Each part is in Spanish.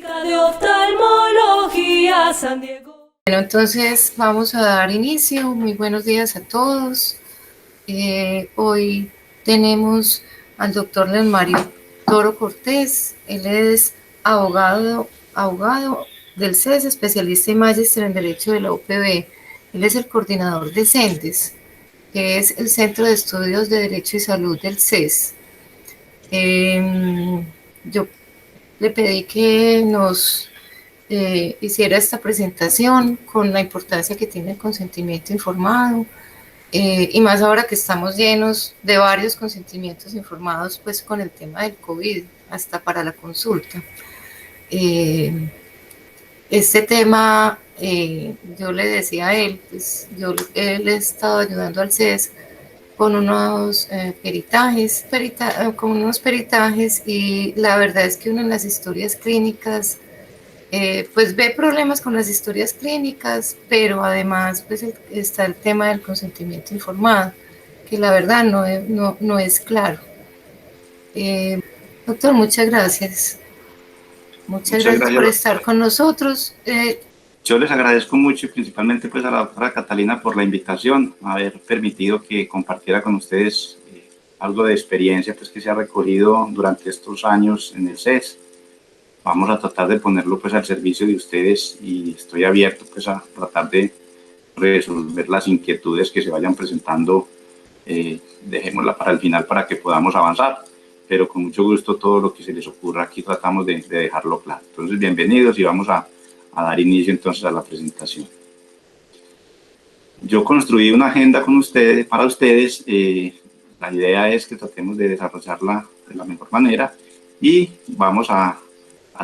de oftalmología San Diego. Bueno, entonces vamos a dar inicio. Muy buenos días a todos. Hoy tenemos al doctor León Mario Toro Cortés. Él es abogado del CES, especialista y magíster en Derecho de la UPB. Él es el coordinador de CENDES, que es el Centro de Estudios de Derecho y Salud del CES. Yo le pedí que nos hiciera esta presentación con la importancia que tiene el consentimiento informado, y más ahora que estamos llenos de varios consentimientos informados, pues con el tema del COVID, hasta para la consulta. Este tema, yo le decía a él, pues él he estado ayudando al CES con unos peritajes, y la verdad es que uno en las historias clínicas pues ve problemas con las historias clínicas, pero además pues está el tema del consentimiento informado, que la verdad no es claro. Doctor, muchas gracias. Muchas Muchas gracias gracias, por estar doctora. con nosotros. Yo les agradezco mucho y principalmente pues a la doctora Catalina por la invitación, haber permitido que compartiera con ustedes algo de experiencia pues que se ha recogido durante estos años en el CES. Vamos a tratar de ponerlo pues al servicio de ustedes y estoy abierto pues a tratar de resolver las inquietudes que se vayan presentando. Dejémosla para el final para que podamos avanzar, pero con mucho gusto todo lo que se les ocurra aquí tratamos de dejarlo claro. Entonces, bienvenidos y vamos a dar inicio entonces a la presentación. Yo construí una agenda con ustedes, para ustedes. La idea es que tratemos de desarrollarla de la mejor manera y vamos a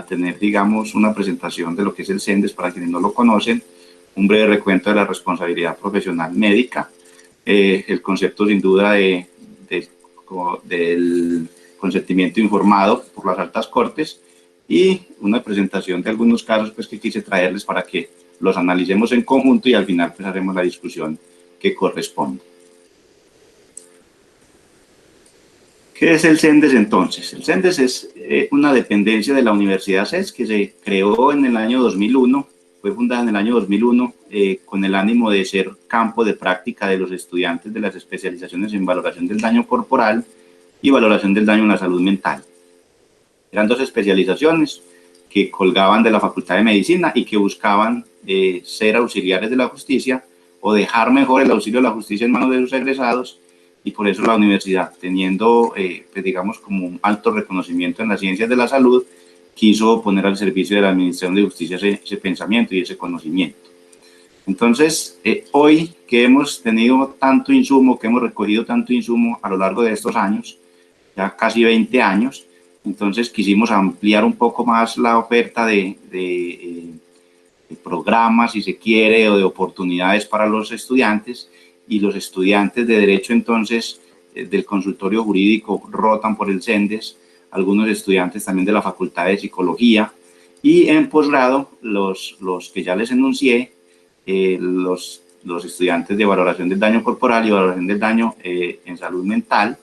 tener, digamos, una presentación de lo que es el CENDES para quienes no lo conocen, un breve recuento de la responsabilidad profesional médica, el concepto sin duda del consentimiento informado por las altas cortes y una presentación de algunos casos pues, que quise traerles para que los analicemos en conjunto y al final pues, haremos la discusión que corresponde. ¿Qué es el CENDES entonces? El CENDES es una dependencia de la Universidad CES que se creó en el año 2001, fue fundada en el año 2001 con el ánimo de ser campo de práctica de los estudiantes de las especializaciones en valoración del daño corporal y valoración del daño en la salud mental. Eran dos especializaciones que colgaban de la Facultad de Medicina y que buscaban ser auxiliares de la justicia o dejar mejor el auxilio de la justicia en manos de sus egresados, y por eso la universidad, teniendo, pues digamos, como un alto reconocimiento en las ciencias de la salud, quiso poner al servicio de la Administración de Justicia ese pensamiento y ese conocimiento. Entonces, hoy que hemos tenido tanto insumo, que hemos recogido tanto insumo a lo largo de estos años, ya casi 20 años, entonces quisimos ampliar un poco más la oferta de programas, si se quiere, o de oportunidades para los estudiantes, y los estudiantes de Derecho, entonces, del consultorio jurídico rotan por el CENDES, algunos estudiantes también de la Facultad de Psicología, y en posgrado, los que ya les enuncié, los estudiantes de valoración del daño corporal y valoración del daño en salud mental,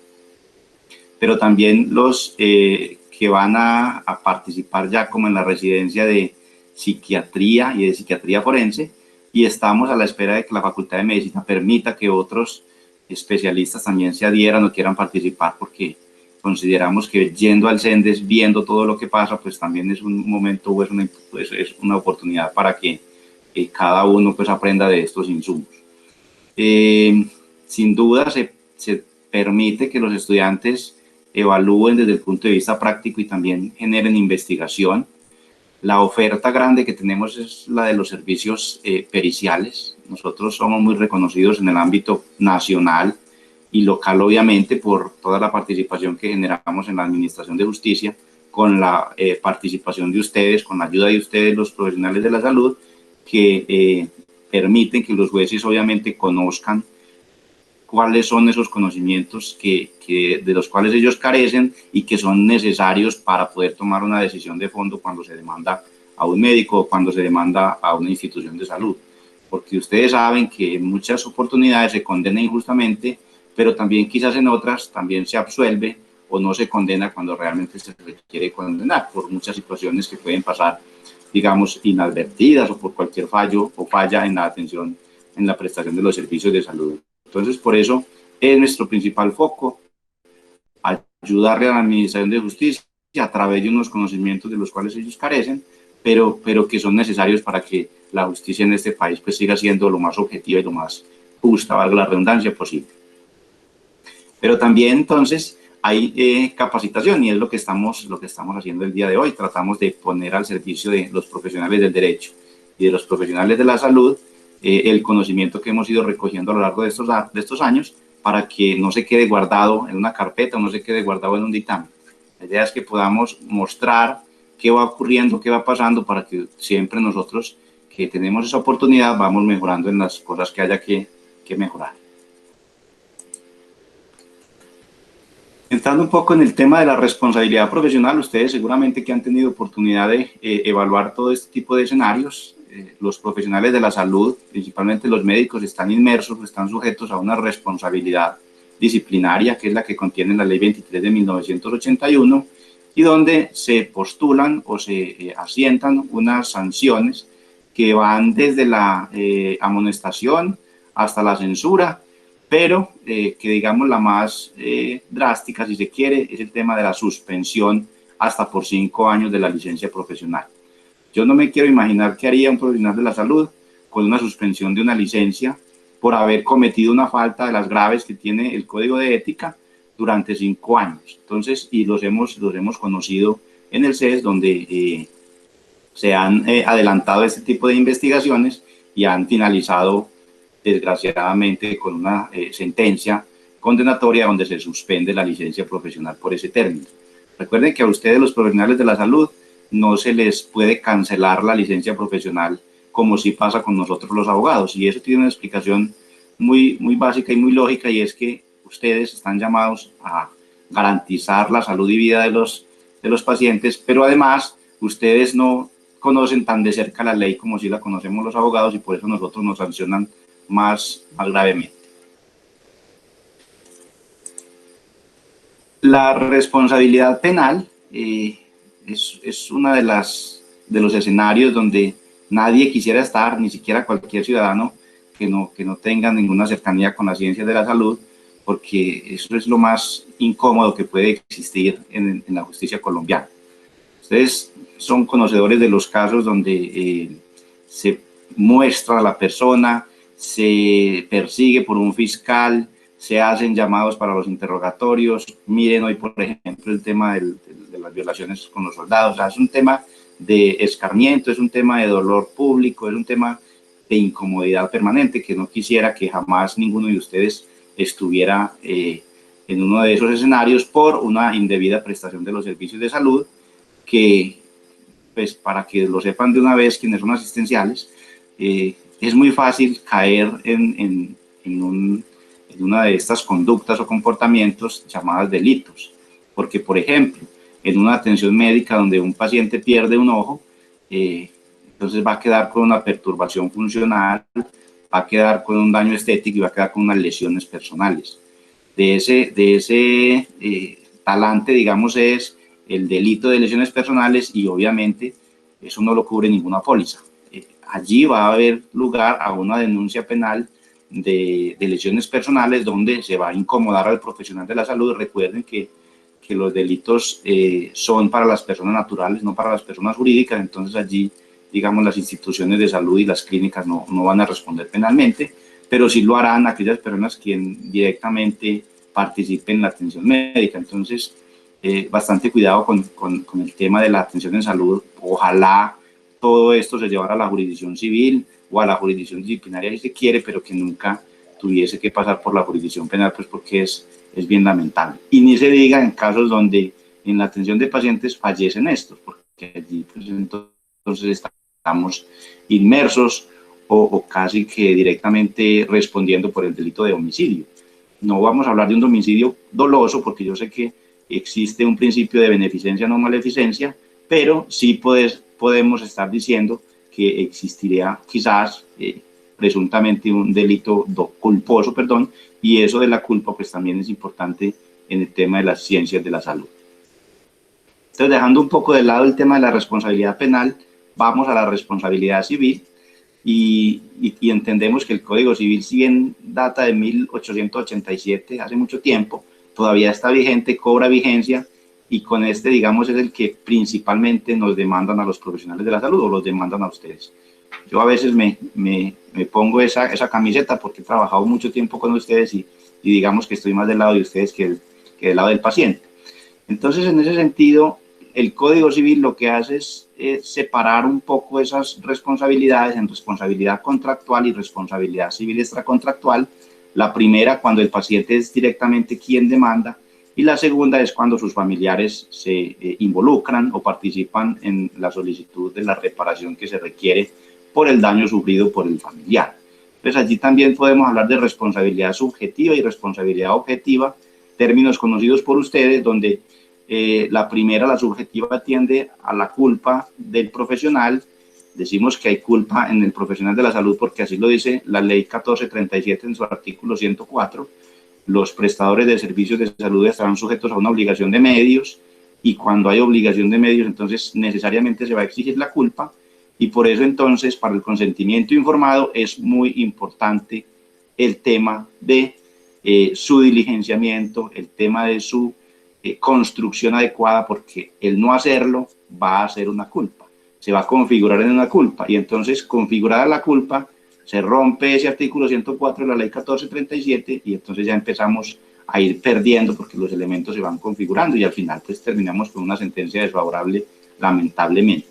pero también los que van a participar ya como en la residencia de psiquiatría y de psiquiatría forense, y estamos a la espera de que la Facultad de Medicina permita que otros especialistas también se adhieran o quieran participar, porque consideramos que yendo al CENDES, viendo todo lo que pasa, pues también es un momento o es una oportunidad para que cada uno pues aprenda de estos insumos. Sin duda se permite que los estudiantes evalúen desde el punto de vista práctico y también generen investigación. La oferta grande que tenemos es la de los servicios periciales. Nosotros somos muy reconocidos en el ámbito nacional y local, obviamente, por toda la participación que generamos en la Administración de Justicia, con la participación de ustedes, con la ayuda de ustedes, los profesionales de la salud, que permiten que los jueces, obviamente, conozcan cuáles son esos conocimientos de los cuales ellos carecen y que son necesarios para poder tomar una decisión de fondo cuando se demanda a un médico o cuando se demanda a una institución de salud. Porque ustedes saben que en muchas oportunidades se condena injustamente, pero también quizás en otras también se absuelve o no se condena cuando realmente se requiere condenar por muchas situaciones que pueden pasar digamos, inadvertidas o por cualquier fallo o falla en la atención, en la prestación de los servicios de salud. Entonces, por eso es nuestro principal foco, ayudarle a la Administración de Justicia a través de unos conocimientos de los cuales ellos carecen, pero que son necesarios para que la justicia en este país pues siga siendo lo más objetiva y lo más justa, valga la redundancia, posible. Pero también entonces hay capacitación, y es lo que estamos haciendo el día de hoy. Tratamos de poner al servicio de los profesionales del derecho y de los profesionales de la salud el conocimiento que hemos ido recogiendo a lo largo de estos años, para que no se quede guardado en una carpeta o no se quede guardado en un dictamen. La idea es que podamos mostrar qué va ocurriendo, qué va pasando, para que siempre nosotros que tenemos esa oportunidad vamos mejorando en las cosas que haya que mejorar. Entrando un poco en el tema de la responsabilidad profesional, ustedes seguramente que han tenido oportunidad de evaluar todo este tipo de escenarios. Los profesionales de la salud, principalmente los médicos, están inmersos, están sujetos a una responsabilidad disciplinaria, que es la que contiene la Ley 23 de 1981, y donde se postulan o se asientan unas sanciones que van desde la amonestación hasta la censura, pero que digamos la más drástica, si se quiere, es el tema de la suspensión hasta por 5 años de la licencia profesional. Yo no me quiero imaginar qué haría un profesional de la salud con una suspensión de una licencia por haber cometido una falta de las graves que tiene el Código de Ética durante 5 años. Entonces, y los hemos conocido en el CES, donde se han adelantado este tipo de investigaciones y han finalizado, desgraciadamente, con una sentencia condenatoria donde se suspende la licencia profesional por ese término. Recuerden que a ustedes, los profesionales de la salud, no se les puede cancelar la licencia profesional como sí pasa con nosotros los abogados, y eso tiene una explicación muy básica y muy lógica, y es que ustedes están llamados a garantizar la salud y vida de los pacientes, pero además ustedes no conocen tan de cerca la ley como si la conocemos los abogados, y por eso nosotros nos sancionan más gravemente. La responsabilidad penal es una de los escenarios donde nadie quisiera estar, ni siquiera cualquier ciudadano que no tenga ninguna cercanía con la ciencia de la salud, porque eso es lo más incómodo que puede existir en la justicia colombiana. Ustedes son conocedores de los casos donde se muestra a la persona, se persigue por un fiscal, se hacen llamados para los interrogatorios. Miren hoy, por ejemplo, el tema de las violaciones con los soldados. O sea, es un tema de escarmiento, es un tema de dolor público, es un tema de incomodidad permanente, que no quisiera que jamás ninguno de ustedes estuviera en uno de esos escenarios por una indebida prestación de los servicios de salud, que, pues, para que lo sepan de una vez quienes son asistenciales, es muy fácil caer en una de estas conductas o comportamientos llamadas delitos, porque, por ejemplo, en una atención médica donde un paciente pierde un ojo, entonces va a quedar con una perturbación funcional, va a quedar con un daño estético y va a quedar con unas lesiones personales. De ese talante, digamos, es el delito de lesiones personales, y obviamente eso no lo cubre ninguna póliza. Allí va a haber lugar a una denuncia penal de lesiones personales, donde se va a incomodar al profesional de la salud. Recuerden que los delitos son para las personas naturales, no para las personas jurídicas. Entonces allí, digamos, las instituciones de salud y las clínicas no van a responder penalmente, pero sí lo harán aquellas personas que directamente participen en la atención médica. Entonces, bastante cuidado con el tema de la atención en salud. Ojalá todo esto se llevara a la jurisdicción civil o a la jurisdicción disciplinaria si se quiere, pero que nunca tuviese que pasar por la jurisdicción penal, pues porque es bien lamentable. Y ni se diga en casos donde en la atención de pacientes fallecen estos, porque allí pues entonces estamos inmersos o casi que directamente respondiendo por el delito de homicidio. No vamos a hablar de un homicidio doloso, porque yo sé que existe un principio de beneficencia, no maleficencia, pero sí podemos estar diciendo que existiría quizás presuntamente un delito culposo, y eso de la culpa pues también es importante en el tema de las ciencias de la salud. Entonces, dejando un poco de lado el tema de la responsabilidad penal, vamos a la responsabilidad civil y entendemos que el Código Civil, si bien data de 1887, hace mucho tiempo, todavía está vigente, cobra vigencia, y con este, digamos, es el que principalmente nos demandan a los profesionales de la salud o los demandan a ustedes. Yo a veces me pongo esa camiseta porque he trabajado mucho tiempo con ustedes y digamos que estoy más del lado de ustedes que del lado del paciente. Entonces, en ese sentido, el Código Civil lo que hace es separar un poco esas responsabilidades en responsabilidad contractual y responsabilidad civil extracontractual. La primera, cuando el paciente es directamente quien demanda, y la segunda es cuando sus familiares se involucran o participan en la solicitud de la reparación que se requiere por el daño sufrido por el familiar. Entonces, allí también podemos hablar de responsabilidad subjetiva y responsabilidad objetiva, términos conocidos por ustedes, donde la primera, la subjetiva, tiende a la culpa del profesional. Decimos que hay culpa en el profesional de la salud porque así lo dice la ley 1437 en su artículo 104. Los prestadores de servicios de salud estarán sujetos a una obligación de medios, y cuando hay obligación de medios, entonces necesariamente se va a exigir la culpa, y por eso entonces para el consentimiento informado es muy importante el tema de su diligenciamiento, el tema de su construcción adecuada, porque el no hacerlo va a ser una culpa, se va a configurar en una culpa, y entonces configurada la culpa se rompe ese artículo 104 de la ley 1437 y entonces ya empezamos a ir perdiendo porque los elementos se van configurando y al final pues terminamos con una sentencia desfavorable, lamentablemente.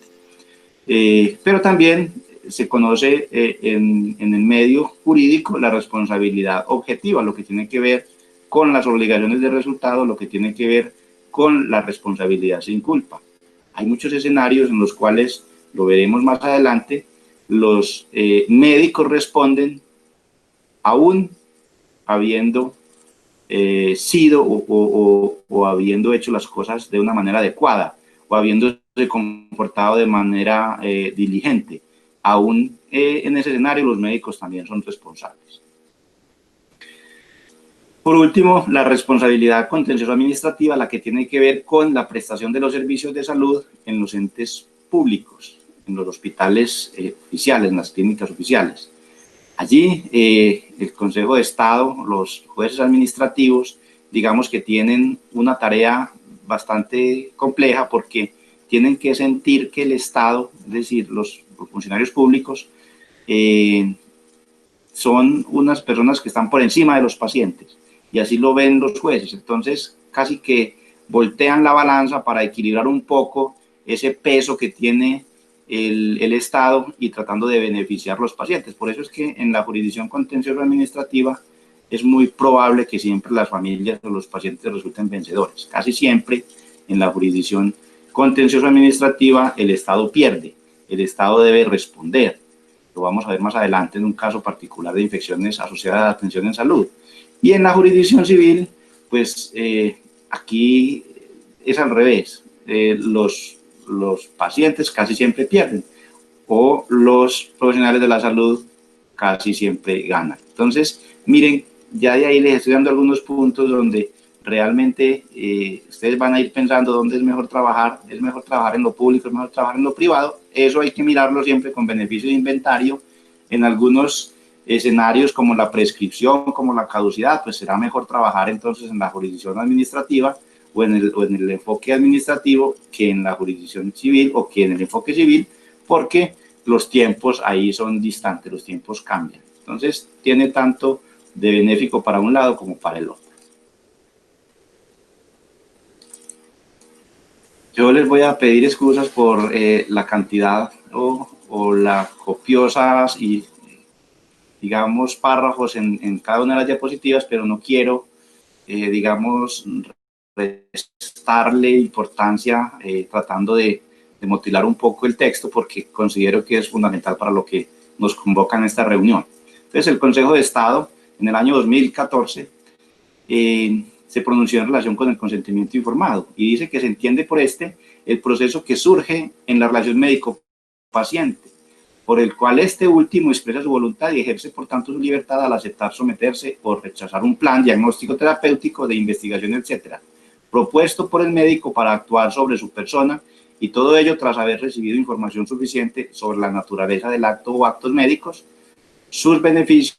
Pero también se conoce en el medio jurídico la responsabilidad objetiva, lo que tiene que ver con las obligaciones de resultado, lo que tiene que ver con la responsabilidad sin culpa. Hay muchos escenarios en los cuales, lo veremos más adelante, los médicos responden aún habiendo sido o habiendo hecho las cosas de una manera adecuada o habiéndose comportado de manera diligente. Aún en ese escenario los médicos también son responsables. Por último, la responsabilidad contencioso administrativa, la que tiene que ver con la prestación de los servicios de salud en los entes públicos, en los hospitales oficiales, en las clínicas oficiales. Allí el Consejo de Estado, los jueces administrativos, digamos que tienen una tarea bastante compleja porque tienen que sentir que el Estado, es decir, los funcionarios públicos, son unas personas que están por encima de los pacientes, y así lo ven los jueces. Entonces, casi que voltean la balanza para equilibrar un poco ese peso que tiene el Estado y tratando de beneficiar a los pacientes. Por eso es que en la jurisdicción contencioso administrativa es muy probable que siempre las familias o los pacientes resulten vencedores. Casi siempre en la jurisdicción contencioso administrativa el Estado pierde, el Estado debe responder. Lo vamos a ver más adelante en un caso particular de infecciones asociadas a la atención en salud. Y en la jurisdicción civil, pues aquí es al revés. Los pacientes casi siempre pierden o los profesionales de la salud casi siempre ganan. Entonces, miren, ya de ahí les estoy dando algunos puntos donde realmente ustedes van a ir pensando dónde es mejor trabajar en lo público, es mejor trabajar en lo privado. Eso hay que mirarlo siempre con beneficio de inventario. En algunos escenarios como la prescripción, como la caducidad, pues será mejor trabajar entonces en la jurisdicción administrativa o en el enfoque administrativo que en la jurisdicción civil o que en el enfoque civil, porque los tiempos ahí son distantes, los tiempos cambian. Entonces, tiene tanto de benéfico para un lado como para el otro. Yo les voy a pedir excusas por la cantidad o las copiosas y, digamos, párrafos en cada una de las diapositivas, pero no quiero, digamos, restarle importancia tratando de motilar un poco el texto porque considero que es fundamental para lo que nos convoca en esta reunión. Entonces, el Consejo de Estado en el año 2014 se pronunció en relación con el consentimiento informado y dice que se entiende por este el proceso que surge en la relación médico-paciente, por el cual este último expresa su voluntad y ejerce por tanto su libertad al aceptar, someterse o rechazar un plan diagnóstico terapéutico de investigación, etcétera, propuesto por el médico para actuar sobre su persona y todo ello tras haber recibido información suficiente sobre la naturaleza del acto o actos médicos, sus beneficios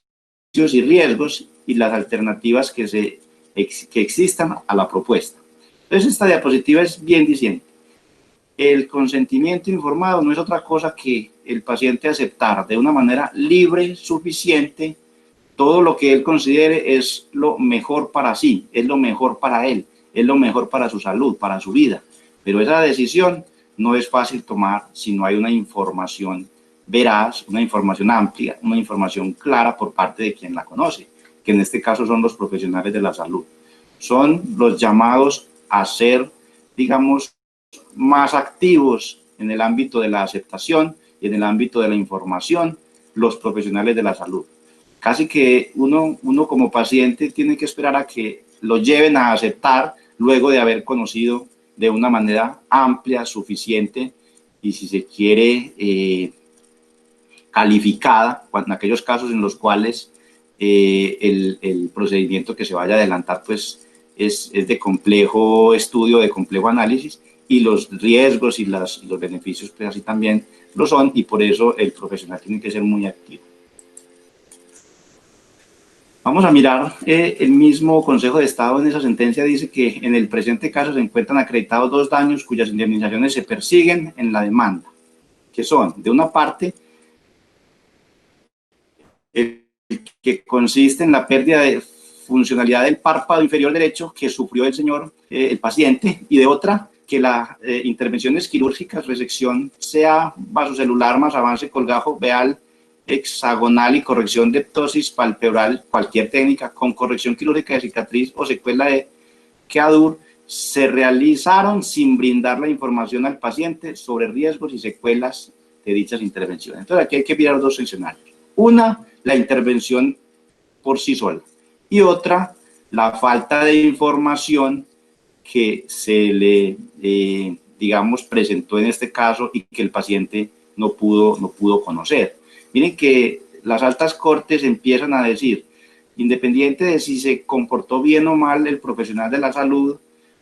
y riesgos y las alternativas que existan a la propuesta. Entonces, esta diapositiva es bien diciente. El consentimiento informado no es otra cosa que el paciente aceptar de una manera libre, suficiente, todo lo que él considere es lo mejor para sí, es lo mejor para él, es lo mejor para su salud, para su vida. Pero esa decisión no es fácil tomar si no hay una información veraz, una información amplia, una información clara por parte de quien la conoce, que en este caso son los profesionales de la salud. Son los llamados a ser, digamos, más activos en el ámbito de la aceptación y en el ámbito de la información, los profesionales de la salud. Casi que uno como paciente tiene que esperar a que lo lleven a aceptar luego de haber conocido de una manera amplia, suficiente y, si se quiere, calificada, en aquellos casos en los cuales el procedimiento que se vaya a adelantar pues es de complejo estudio, de complejo análisis, y los riesgos y los beneficios pues así también lo son, y por eso el profesional tiene que ser muy activo. Vamos a mirar el mismo Consejo de Estado en esa sentencia dice que en el presente caso se encuentran acreditados 2 daños cuyas indemnizaciones se persiguen en la demanda, que son, de una parte, el que consiste en la pérdida de funcionalidad del párpado inferior derecho que sufrió el señor, el paciente, y de otra, que las intervenciones quirúrgicas, resección, sea vasocelular más avance colgajo veal hexagonal y corrección de ptosis palpebral, cualquier técnica con corrección quirúrgica de cicatriz o secuela de queadur, se realizaron sin brindar la información al paciente sobre riesgos y secuelas de dichas intervenciones. Entonces aquí hay que mirar 2 escenarios. Una, la intervención por sí sola, y otra, la falta de información que se le, digamos, presentó en este caso y que el paciente no pudo conocer. Miren que las altas cortes empiezan a decir, independiente de si se comportó bien o mal el profesional de la salud,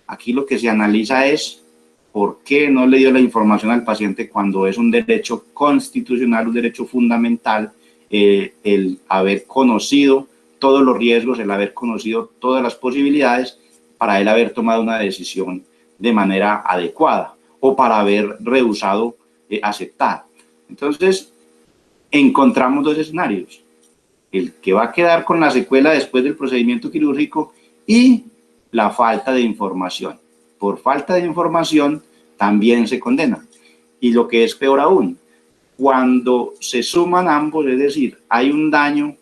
aquí lo que se analiza es por qué no le dio la información al paciente cuando es un derecho constitucional, un derecho fundamental, el haber conocido todos los riesgos, el haber conocido todas las posibilidades para él haber tomado una decisión de manera adecuada o para haber rehusado aceptar. Entonces, encontramos 2 escenarios, el que va a quedar con la secuela después del procedimiento quirúrgico y la falta de información. Por falta de información también se condena. Y lo que es peor aún, cuando se suman ambos, es decir, hay un daño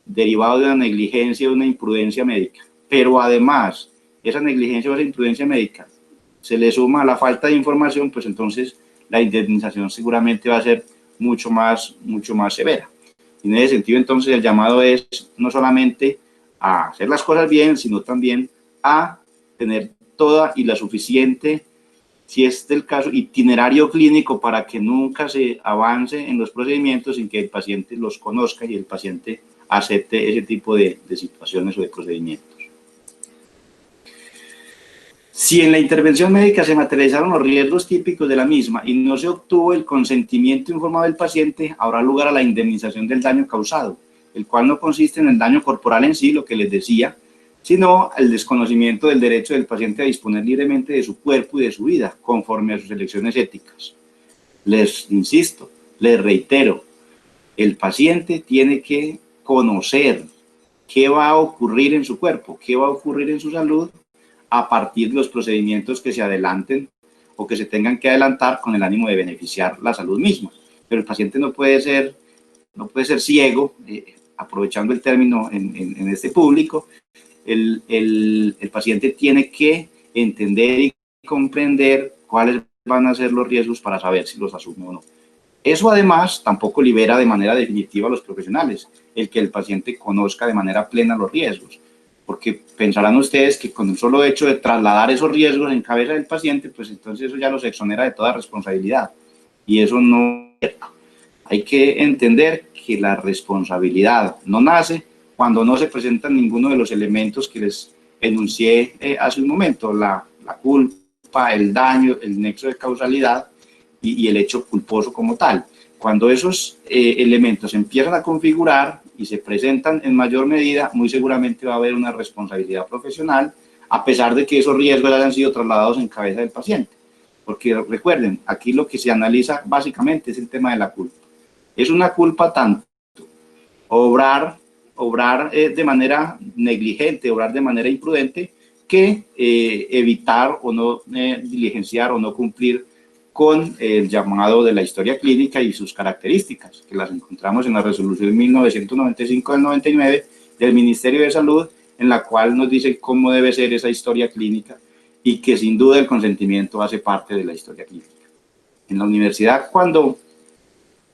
derivado de una negligencia o una imprudencia médica, pero además esa negligencia o esa imprudencia médica se le suma a la falta de información, pues entonces la indemnización seguramente va a ser mucho más severa. En ese sentido, entonces, el llamado es no solamente a hacer las cosas bien, sino también a tener toda y la suficiente, si es del caso, itinerario clínico para que nunca se avance en los procedimientos sin que el paciente los conozca y el paciente acepte ese tipo de situaciones o de procedimientos. Si en la intervención médica se materializaron los riesgos típicos de la misma y no se obtuvo el consentimiento informado del paciente, habrá lugar a la indemnización del daño causado, el cual no consiste en el daño corporal en sí, lo que les decía, sino el desconocimiento del derecho del paciente a disponer libremente de su cuerpo y de su vida, conforme a sus elecciones éticas. Les insisto, les reitero, el paciente tiene que conocer qué va a ocurrir en su cuerpo, qué va a ocurrir en su salud, a partir de los procedimientos que se adelanten o que se tengan que adelantar con el ánimo de beneficiar la salud misma. Pero el paciente no puede ser ciego, aprovechando el término en este público, el paciente tiene que entender y comprender cuáles van a ser los riesgos para saber si los asume o no. Eso además tampoco libera de manera definitiva a los profesionales, el que el paciente conozca de manera plena los riesgos. Porque pensarán ustedes que con el solo hecho de trasladar esos riesgos en cabeza del paciente, pues entonces eso ya los exonera de toda responsabilidad. Y eso no es cierto. Hay que entender que la responsabilidad no nace cuando no se presentan ninguno de los elementos que les enuncié hace un momento, la culpa, culpa, el daño, el nexo de causalidad y el hecho culposo como tal. Cuando esos elementos empiezan a configurar y se presentan en mayor medida, muy seguramente va a haber una responsabilidad profesional, a pesar de que esos riesgos hayan sido trasladados en cabeza del paciente. Porque recuerden, aquí lo que se analiza básicamente es el tema de la culpa. Es una culpa tanto obrar de manera negligente, obrar de manera imprudente, que evitar o no diligenciar o no cumplir con el llamado de la historia clínica y sus características, que las encontramos en la resolución 1995 del 99 del Ministerio de Salud, en la cual nos dice cómo debe ser esa historia clínica y que sin duda el consentimiento hace parte de la historia clínica. En la universidad, cuando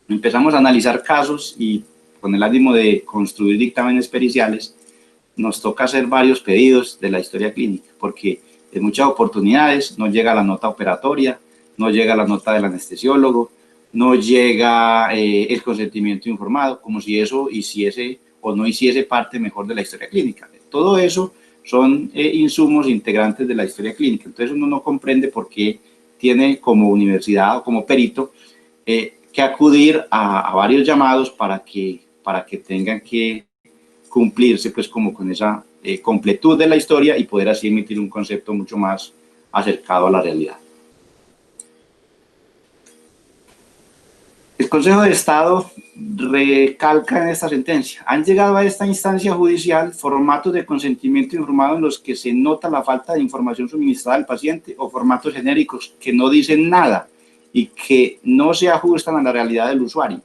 empezamos a analizar casos y con el ánimo de construir dictámenes periciales, nos toca hacer varios pedidos de la historia clínica, porque en muchas oportunidades no llega la nota operatoria, no llega la nota del anestesiólogo, no llega el consentimiento informado, como si eso hiciese o no hiciese parte mejor de la historia clínica. Todo eso son insumos integrantes de la historia clínica. Entonces uno no comprende por qué tiene como universidad o como perito que acudir a varios llamados para que tengan que cumplirse pues como con esa completud de la historia y poder así emitir un concepto mucho más acercado a la realidad. El Consejo de Estado recalca en esta sentencia: han llegado a esta instancia judicial formatos de consentimiento informado en los que se nota la falta de información suministrada al paciente o formatos genéricos que no dicen nada y que no se ajustan a la realidad del usuario.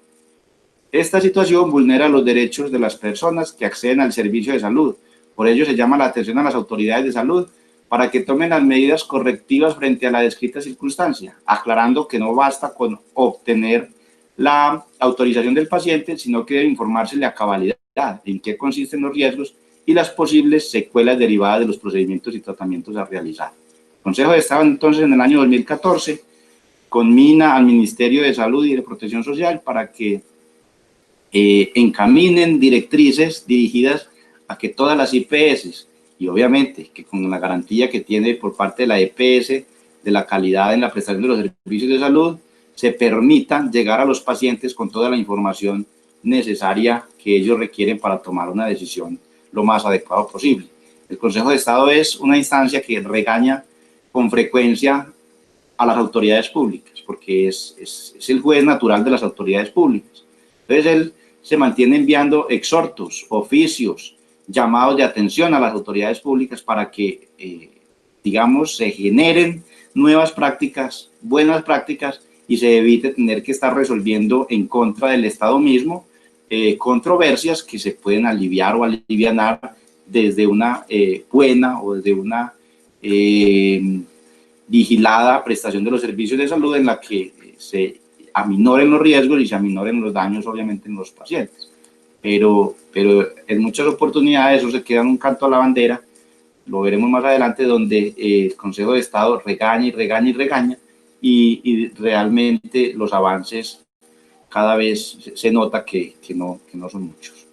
Esta situación vulnera los derechos de las personas que acceden al servicio de salud. Por ello se llama la atención a las autoridades de salud para que tomen las medidas correctivas frente a la descrita circunstancia, aclarando que no basta con obtener la autorización del paciente, sino que debe informársele a cabalidad en qué consisten los riesgos y las posibles secuelas derivadas de los procedimientos y tratamientos a realizar. El Consejo de Estado, entonces, en el año 2014, conmina al Ministerio de Salud y de Protección Social para que encaminen directrices dirigidas a que todas las IPS, y obviamente que con la garantía que tiene por parte de la EPS de la calidad en la prestación de los servicios de salud, se permitan llegar a los pacientes con toda la información necesaria que ellos requieren para tomar una decisión lo más adecuado posible. El Consejo de Estado es una instancia que regaña con frecuencia a las autoridades públicas, porque es el juez natural de las autoridades públicas. Entonces él se mantiene enviando exhortos, oficios, llamados de atención a las autoridades públicas para que, digamos, se generen nuevas prácticas, buenas prácticas, y se evite tener que estar resolviendo en contra del Estado mismo controversias que se pueden aliviar o alivianar desde una buena o desde una vigilada prestación de los servicios de salud en la que se aminoren los riesgos y se aminoren los daños, obviamente, en los pacientes. Pero en muchas oportunidades eso se queda en un canto a la bandera, lo veremos más adelante, donde el Consejo de Estado regaña y regaña y regaña, y realmente los avances cada vez se nota que no son muchos.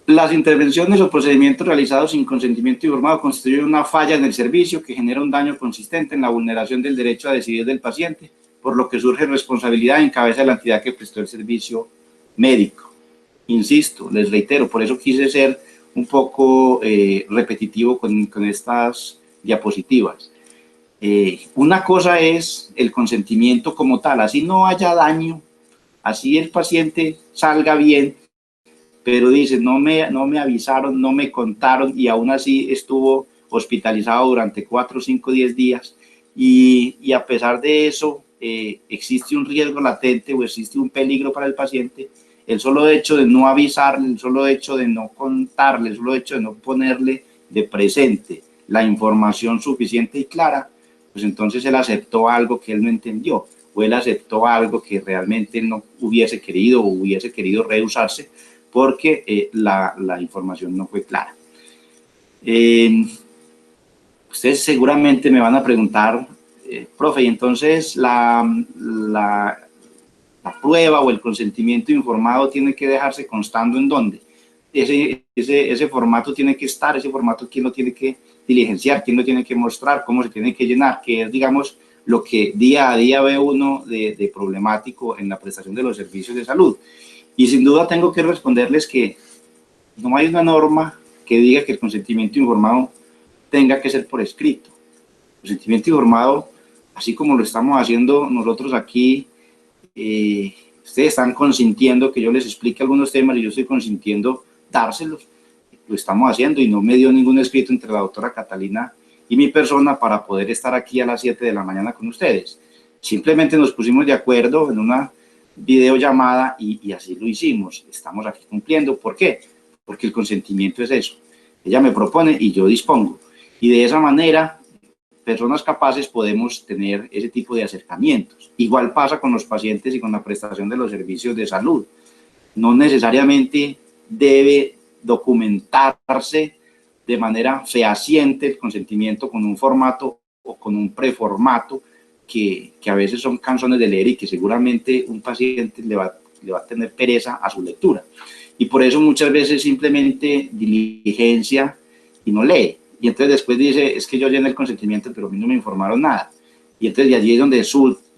Las intervenciones o procedimientos realizados sin consentimiento informado constituyen una falla en el servicio que genera un daño consistente en la vulneración del derecho a decidir del paciente, por lo que surge responsabilidad en cabeza de la entidad que prestó el servicio médico. Insisto, les reitero, por eso quise ser un poco repetitivo con estas diapositivas. Una cosa es el consentimiento como tal, así no haya daño, así el paciente salga bien, pero dice, no me avisaron, no me contaron, y aún así estuvo hospitalizado durante 4, 5, 10 días, y a pesar de eso existe un riesgo latente o existe un peligro para el paciente. El solo hecho de no avisarle, el solo hecho de no contarle, el solo hecho de no ponerle de presente la información suficiente y clara, pues entonces él aceptó algo que él no entendió, o él aceptó algo que realmente no hubiese querido o hubiese querido rehusarse porque la información no fue clara. Ustedes seguramente me van a preguntar, profe, y entonces la prueba o el consentimiento informado tiene que dejarse constando ¿en dónde? ese formato tiene que estar, ese formato quién lo tiene que diligenciar, quién lo tiene que mostrar, cómo se tiene que llenar, que es, digamos, lo que día a día ve uno de problemático en la prestación de los servicios de salud. Y sin duda tengo que responderles que no hay una norma que diga que el consentimiento informado tenga que ser por escrito. El consentimiento informado, así como lo estamos haciendo nosotros aquí, ustedes están consintiendo que yo les explique algunos temas y yo estoy consintiendo dárselos. Lo estamos haciendo y no me dio ningún escrito entre la doctora Catalina y mi persona para poder estar aquí a las 7 de la mañana con ustedes. Simplemente nos pusimos de acuerdo en una videollamada y así lo hicimos. Estamos aquí cumpliendo. ¿Por qué? Porque el consentimiento es eso. Ella me propone y yo dispongo. Y de esa manera, personas capaces podemos tener ese tipo de acercamientos. Igual pasa con los pacientes y con la prestación de los servicios de salud. No necesariamente debe documentarse de manera fehaciente el consentimiento con un formato o con un preformato que a veces son canzones de leer y que seguramente un paciente le va a tener pereza a su lectura. Y por eso muchas veces simplemente diligencia y no lee. Y entonces después dice, es que yo llené el consentimiento, pero a mí no me informaron nada. Y entonces de allí es donde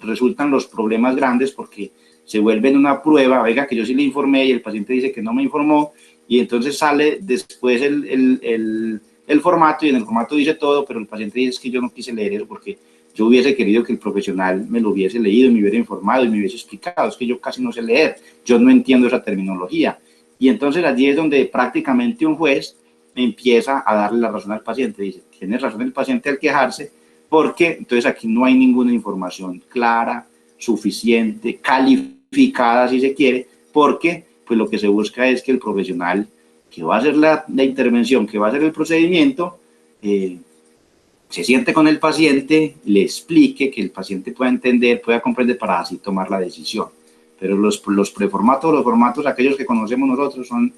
resultan los problemas grandes porque se vuelven una prueba, oiga, que yo sí le informé y el paciente dice que no me informó, y entonces sale después el formato y en el formato dice todo, pero el paciente dice, es que yo no quise leer eso porque yo hubiese querido que el profesional me lo hubiese leído y me hubiera informado y me hubiese explicado, es que yo casi no sé leer, yo no entiendo esa terminología. Y entonces allí es donde prácticamente un juez empieza a darle la razón al paciente, dice, tiene razón el paciente al quejarse, porque entonces aquí no hay ninguna información clara, suficiente, calificada si se quiere, porque pues lo que se busca es que el profesional que va a hacer la intervención, que va a hacer el procedimiento, se siente con el paciente, le explique, que el paciente pueda entender, pueda comprender para así tomar la decisión. Pero los preformatos, los formatos, aquellos que conocemos nosotros, son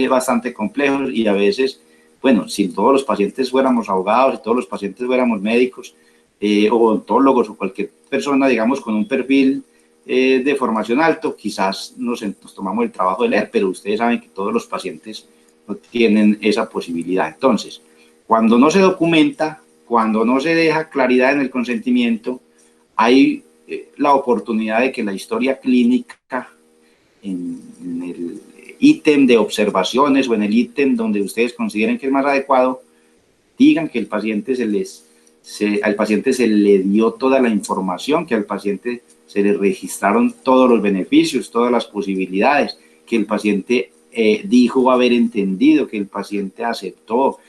bastante complejos y a veces, bueno, si todos los pacientes fuéramos abogados, si todos los pacientes fuéramos médicos, o odontólogos o cualquier persona, digamos, con un perfil de formación alto, quizás nos tomamos el trabajo de leer, pero ustedes saben que todos los pacientes no tienen esa posibilidad. Entonces, cuando no se documenta, cuando no se deja claridad en el consentimiento, hay la oportunidad de que la historia clínica, en el ítem de observaciones o en el ítem donde ustedes consideren que es más adecuado, digan que al paciente se le dio toda la información, que al paciente se le registraron todos los beneficios, todas las posibilidades, que el paciente dijo haber entendido, que el paciente aceptó,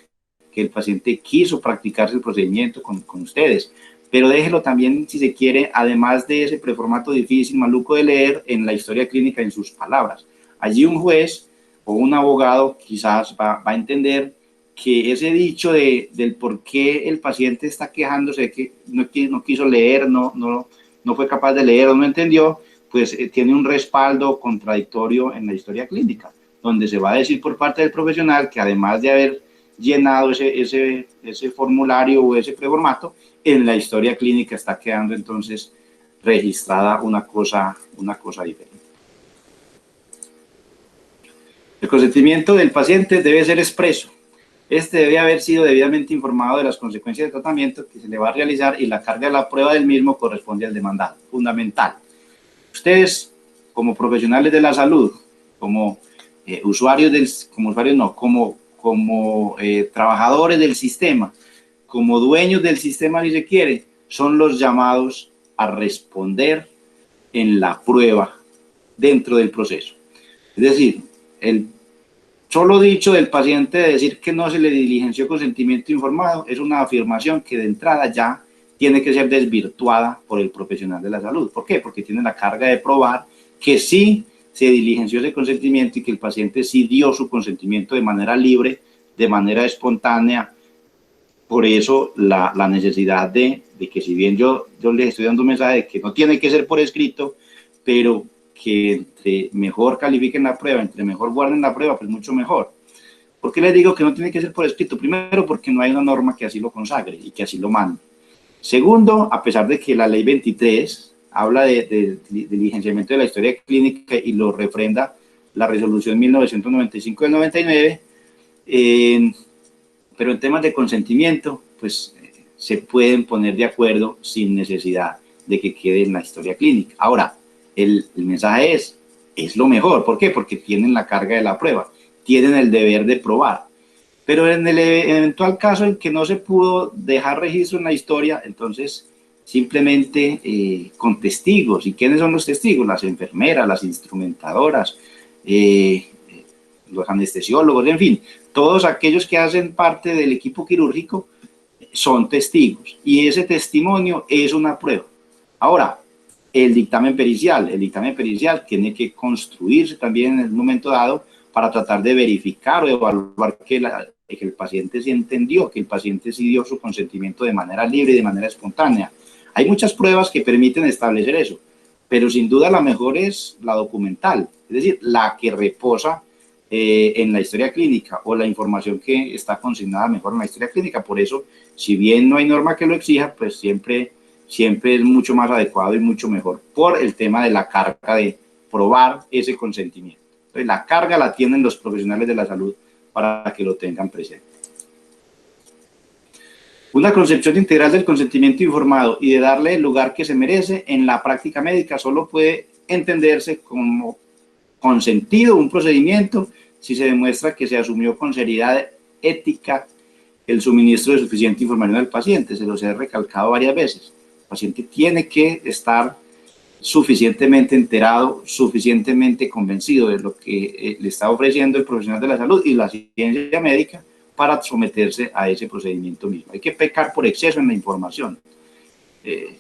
que el paciente quiso practicarse el procedimiento con ustedes. Pero déjelo también, si se quiere, además de ese preformato difícil, maluco de leer, en la historia clínica, en sus palabras. Allí un juez o un abogado quizás va a entender que ese dicho del por qué el paciente está quejándose, que no quiso leer, no fue capaz de leer o no entendió, pues tiene un respaldo contradictorio en la historia clínica, donde se va a decir por parte del profesional que además de haber llenado ese formulario o ese preformato, en la historia clínica está quedando entonces registrada una cosa diferente. El consentimiento del paciente debe ser expreso. Este debe haber sido debidamente informado de las consecuencias del tratamiento que se le va a realizar y la carga de la prueba del mismo corresponde al demandado. Fundamental. Ustedes, como profesionales de la salud, como trabajadores del sistema, como dueños del sistema, si se quiere, son los llamados a responder en la prueba dentro del proceso. Es decir, el solo dicho del paciente de decir que no se le diligenció consentimiento informado es una afirmación que de entrada ya tiene que ser desvirtuada por el profesional de la salud. ¿Por qué? Porque tiene la carga de probar que sí se diligenció ese consentimiento y que el paciente sí dio su consentimiento de manera libre, de manera espontánea. Por eso la necesidad de que si bien yo les estoy dando un mensaje de que no tiene que ser por escrito, pero que entre mejor califiquen la prueba, entre mejor guarden la prueba, pues mucho mejor. ¿Por qué les digo que no tiene que ser por escrito? Primero, porque no hay una norma que así lo consagre y que así lo mande. Segundo, a pesar de que la ley 23 habla de diligenciamiento de la historia clínica y lo refrenda la resolución 1995 del 99, pero en temas de consentimiento, pues se pueden poner de acuerdo sin necesidad de que quede en la historia clínica. Ahora, el mensaje es lo mejor. ¿Por qué? Porque tienen la carga de la prueba, tienen el deber de probar. Pero en el eventual caso en que no se pudo dejar registro en la historia, entonces simplemente con testigos. ¿Y quiénes son los testigos? Las enfermeras, las instrumentadoras, los anestesiólogos, en fin, todos aquellos que hacen parte del equipo quirúrgico son testigos y ese testimonio es una prueba. Ahora, el dictamen pericial tiene que construirse también en el momento dado para tratar de verificar o evaluar que el paciente sí entendió, que el paciente sí dio su consentimiento de manera libre y de manera espontánea. Hay muchas pruebas que permiten establecer eso, pero sin duda la mejor es la documental, es decir, la que reposa en la historia clínica o la información que está consignada mejor en la historia clínica. Por eso, si bien no hay norma que lo exija, pues siempre es mucho más adecuado y mucho mejor por el tema de la carga de probar ese consentimiento. Entonces, la carga la tienen los profesionales de la salud para que lo tengan presente. Una concepción integral del consentimiento informado y de darle el lugar que se merece en la práctica médica solo puede entenderse como consentido un procedimiento si se demuestra que se asumió con seriedad ética el suministro de suficiente información al paciente. Se los he recalcado varias veces. El paciente tiene que estar suficientemente enterado, suficientemente convencido de lo que le está ofreciendo el profesional de la salud y la ciencia médica para someterse a ese procedimiento mismo. Hay que pecar por exceso en la información.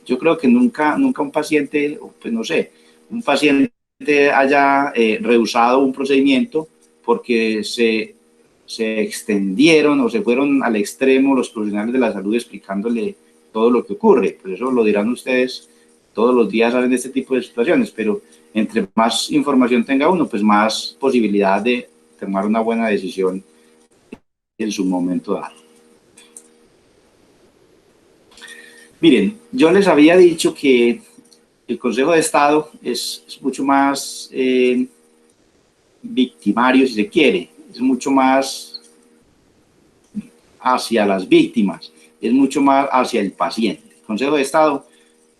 Yo creo que nunca un paciente, pues no sé, un paciente haya rehusado un procedimiento porque se extendieron o se fueron al extremo los profesionales de la salud explicándole todo lo que ocurre. Pues eso lo dirán ustedes todos los días, saben de este tipo de situaciones, pero entre más información tenga uno, pues más posibilidad de tomar una buena decisión en su momento dado. Miren, yo les había dicho que el Consejo de Estado es mucho más victimario, si se quiere, es mucho más hacia las víctimas, es mucho más hacia el paciente. El Consejo de Estado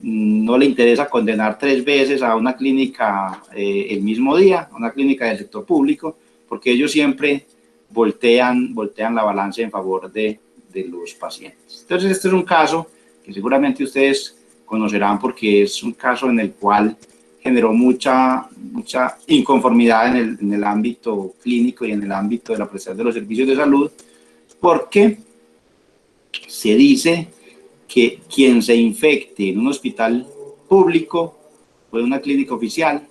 no le interesa condenar 3 veces a una clínica el mismo día, a una clínica del sector público, porque ellos siempre voltean la balanza en favor de los pacientes. Entonces, este es un caso que seguramente ustedes conocerán porque es un caso en el cual generó mucha inconformidad en el ámbito clínico y en el ámbito de la prestación de los servicios de salud, porque se dice que quien se infecte en un hospital público o en una clínica oficial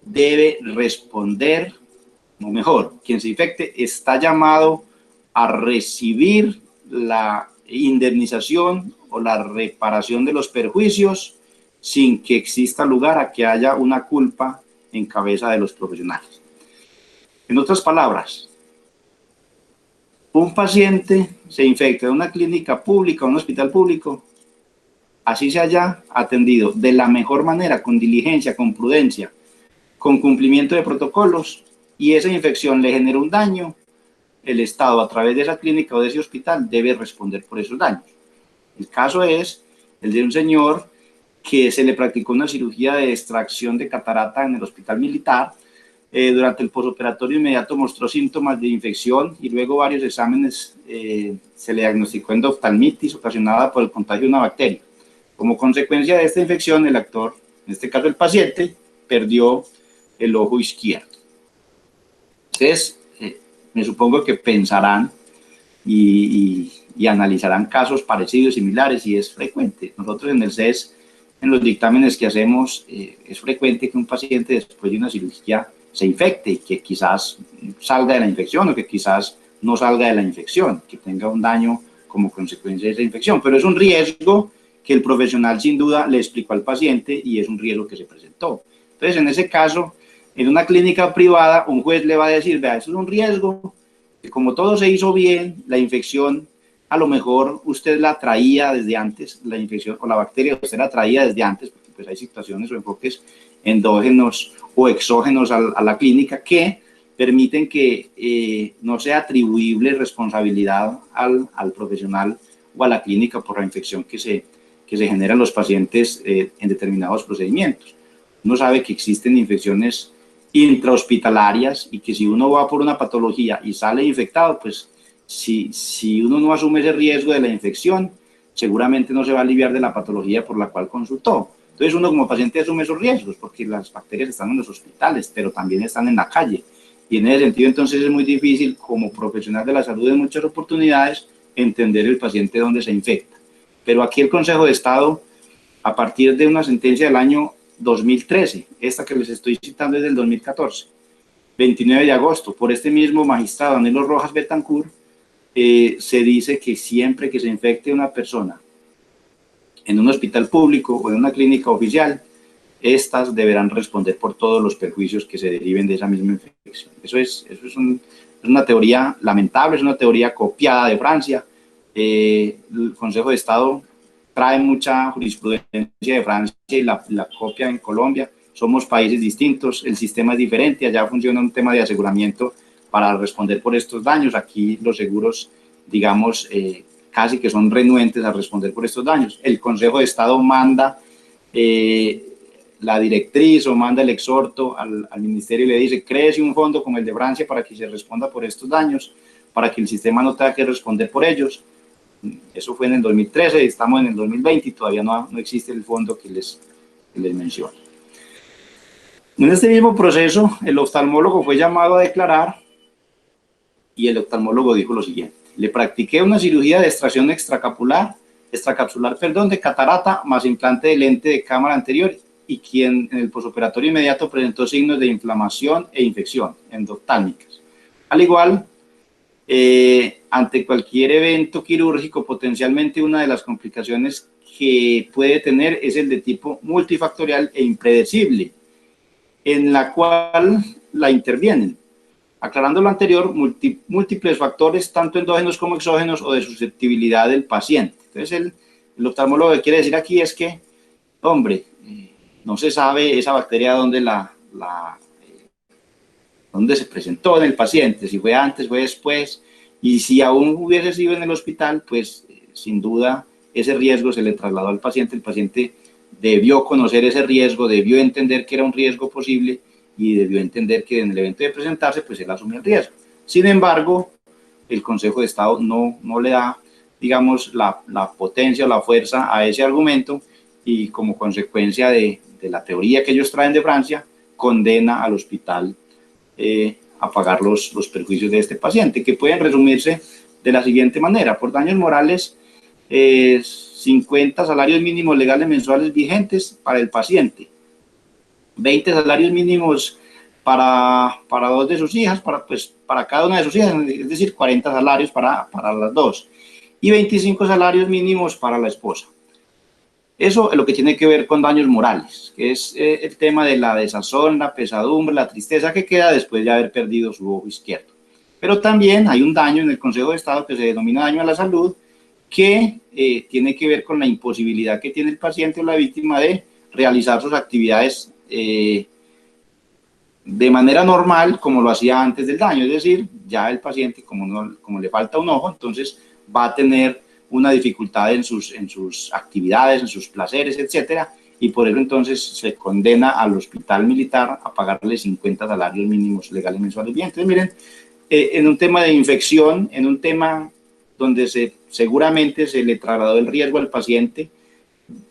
debe responder, o mejor, quien se infecte está llamado a recibir la indemnización o la reparación de los perjuicios sin que exista lugar a que haya una culpa en cabeza de los profesionales. En otras palabras, un paciente se infecta en una clínica pública o un hospital público, así se haya atendido de la mejor manera, con diligencia, con prudencia, con cumplimiento de protocolos, y esa infección le genera un daño, el Estado a través de esa clínica o de ese hospital debe responder por esos daños. El caso es el de un señor que se le practicó una cirugía de extracción de catarata en el hospital militar. Durante el posoperatorio inmediato mostró síntomas de infección y luego varios exámenes se le diagnosticó endoftalmitis ocasionada por el contagio de una bacteria. Como consecuencia de esta infección, el actor, en este caso el paciente, perdió el ojo izquierdo. Entonces, me supongo que pensarán y analizarán casos parecidos, similares, y es frecuente. Nosotros en el CES, en los dictámenes que hacemos, es frecuente que un paciente después de una cirugía se infecte y que quizás salga de la infección o que quizás no salga de la infección, que tenga un daño como consecuencia de esa infección. Pero es un riesgo que el profesional sin duda le explicó al paciente y es un riesgo que se presentó. Entonces, en ese caso, en una clínica privada, un juez le va a decir, vea, eso es un riesgo, que como todo se hizo bien, la infección, a lo mejor usted la traía desde antes, la infección o la bacteria usted la traía desde antes, porque pues hay situaciones o enfoques endógenos o exógenos a la clínica que permiten que no sea atribuible responsabilidad al profesional o a la clínica por la infección que se genera en los pacientes en determinados procedimientos. Uno sabe que existen infecciones intrahospitalarias y que si uno va por una patología y sale infectado, pues si uno no asume ese riesgo de la infección, seguramente no se va a aliviar de la patología por la cual consultó. Entonces uno como paciente asume esos riesgos porque las bacterias están en los hospitales, pero también están en la calle. Y en ese sentido entonces es muy difícil como profesional de la salud en muchas oportunidades entender el paciente dónde se infecta. Pero aquí el Consejo de Estado, a partir de una sentencia del año 2013, esta que les estoy citando es del 2014, 29 de agosto, por este mismo magistrado Danilo Rojas Betancourt, se dice que siempre que se infecte una persona en un hospital público o en una clínica oficial, estas deberán responder por todos los perjuicios que se deriven de esa misma infección. Eso es una teoría lamentable, es una teoría copiada de Francia. El Consejo de Estado trae mucha jurisprudencia de Francia y la copia en Colombia. Somos países distintos, el sistema es diferente, allá funciona un tema de aseguramiento para responder por estos daños. Aquí los seguros, digamos, casi que son renuentes a responder por estos daños. El Consejo de Estado manda la directriz o manda el exhorto al ministerio y le dice, créese un fondo como el de Francia para que se responda por estos daños, para que el sistema no tenga que responder por ellos. Eso fue en el 2013, estamos en el 2020 y todavía no existe el fondo que les menciono. En este mismo proceso, el oftalmólogo fue llamado a declarar y el oftalmólogo dijo lo siguiente: le practiqué una cirugía de extracción extracapsular, de catarata más implante de lente de cámara anterior y quien en el posoperatorio inmediato presentó signos de inflamación e infección endoftálicas. Al igual, ante cualquier evento quirúrgico, potencialmente una de las complicaciones que puede tener es el de tipo multifactorial e impredecible, en la cual la intervienen. Aclarando lo anterior, múltiples factores, tanto endógenos como exógenos, o de susceptibilidad del paciente. Entonces, el oftalmólogo que quiere decir aquí es que, hombre, no se sabe esa bacteria dónde dónde se presentó en el paciente, si fue antes, fue después, y si aún hubiese sido en el hospital, pues sin duda ese riesgo se le trasladó al paciente. El paciente debió conocer ese riesgo, debió entender que era un riesgo posible y debió entender que en el evento de presentarse, pues él asumió el riesgo. Sin embargo, el Consejo de Estado no le da, digamos, la potencia o la fuerza a ese argumento, y como consecuencia de la teoría que ellos traen de Francia, condena al hospital a pagar los perjuicios de este paciente, que pueden resumirse de la siguiente manera: por daños morales, 50 salarios mínimos legales mensuales vigentes para el paciente, 20 salarios mínimos para dos de sus hijas, para cada una de sus hijas, es decir, 40 salarios para las dos, y 25 salarios mínimos para la esposa. Eso es lo que tiene que ver con daños morales, que es el tema de la desazón, la pesadumbre, la tristeza que queda después de haber perdido su ojo izquierdo. Pero también hay un daño en el Consejo de Estado que se denomina daño a la salud, que tiene que ver con la imposibilidad que tiene el paciente o la víctima de realizar sus actividades de manera normal, como lo hacía antes del daño. Es decir, ya el paciente, como le falta un ojo, entonces va a tener una dificultad en sus actividades, en sus placeres, etcétera, y por eso entonces se condena al hospital militar a pagarle 50 salarios mínimos legales mensuales. Bien, entonces miren, en un tema de infección, en un tema donde seguramente se le trasladó el riesgo al paciente,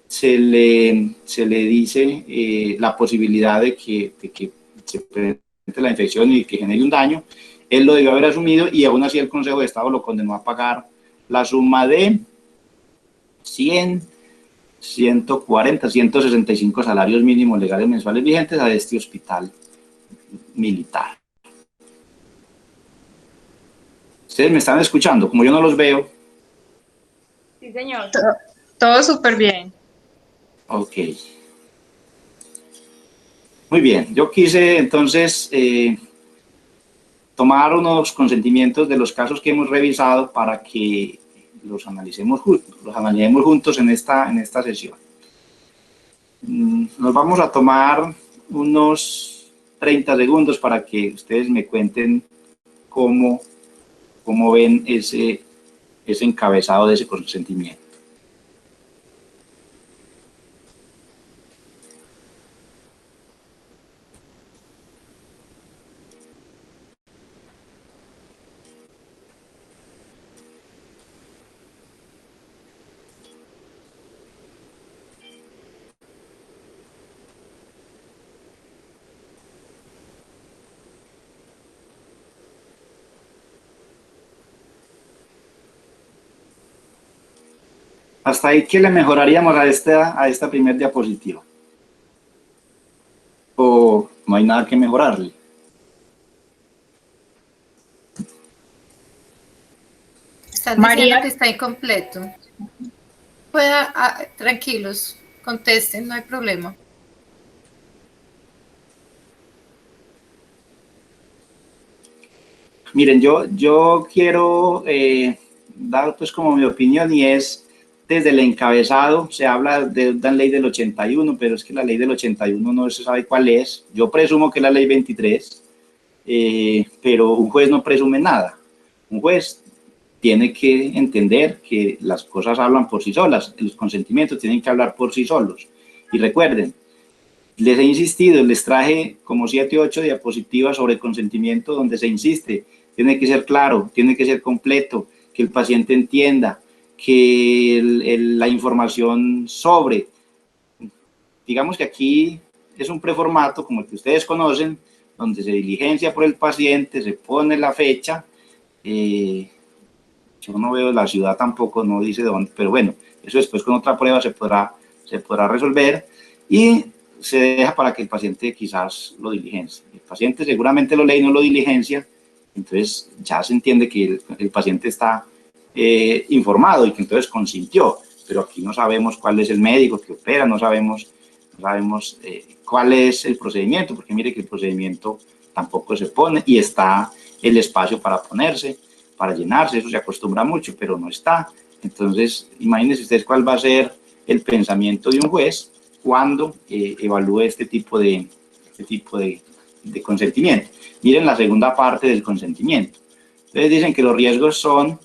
se le dice la posibilidad de que se presente la infección y que genere un daño. Él lo debió haber asumido, y aún así el Consejo de Estado lo condenó a pagar la suma de 100, 140, 165 salarios mínimos legales mensuales vigentes a este hospital militar. ¿Ustedes me están escuchando? Como yo no los veo. Sí, señor. Todo súper bien. Ok. Muy bien. Yo quise entonces tomar unos consentimientos de los casos que hemos revisado para que los analicemos juntos en esta sesión. Nos vamos a tomar unos 30 segundos para que ustedes me cuenten cómo ven ese encabezado de ese consentimiento. Hasta ahí, ¿qué le mejoraríamos a esta primera diapositiva? ¿O no hay nada que mejorarle? Están María. diciendo que está incompleto. Tranquilos, contesten, no hay problema. Miren, yo quiero dar pues como mi opinión, y es desde el encabezado. Se habla de una ley del 81, pero es que la ley del 81 no se sabe cuál es. Yo presumo que es la ley 23, pero un juez no presume nada. Un juez tiene que entender que las cosas hablan por sí solas, los consentimientos tienen que hablar por sí solos. Y recuerden, les he insistido, les traje como 7 o 8 diapositivas sobre consentimiento donde se insiste, tiene que ser claro, tiene que ser completo, que el paciente entienda, que la información sobre, digamos que aquí es un preformato como el que ustedes conocen, donde se diligencia por el paciente, se pone la fecha, yo no veo la ciudad tampoco, no dice dónde, pero bueno, eso después con otra prueba se podrá resolver, y se deja para que el paciente quizás lo diligencie. El paciente seguramente lo lee y no lo diligencia, entonces ya se entiende que el paciente está informado y que entonces consintió, pero aquí no sabemos cuál es el médico que opera, no sabemos cuál es el procedimiento, porque mire que el procedimiento tampoco se pone, y está el espacio para ponerse, para llenarse, eso se acostumbra mucho, pero no está. Entonces, imagínense ustedes cuál va a ser el pensamiento de un juez cuando evalúe este tipo de consentimiento. Miren la segunda parte del consentimiento. Entonces dicen que los riesgos son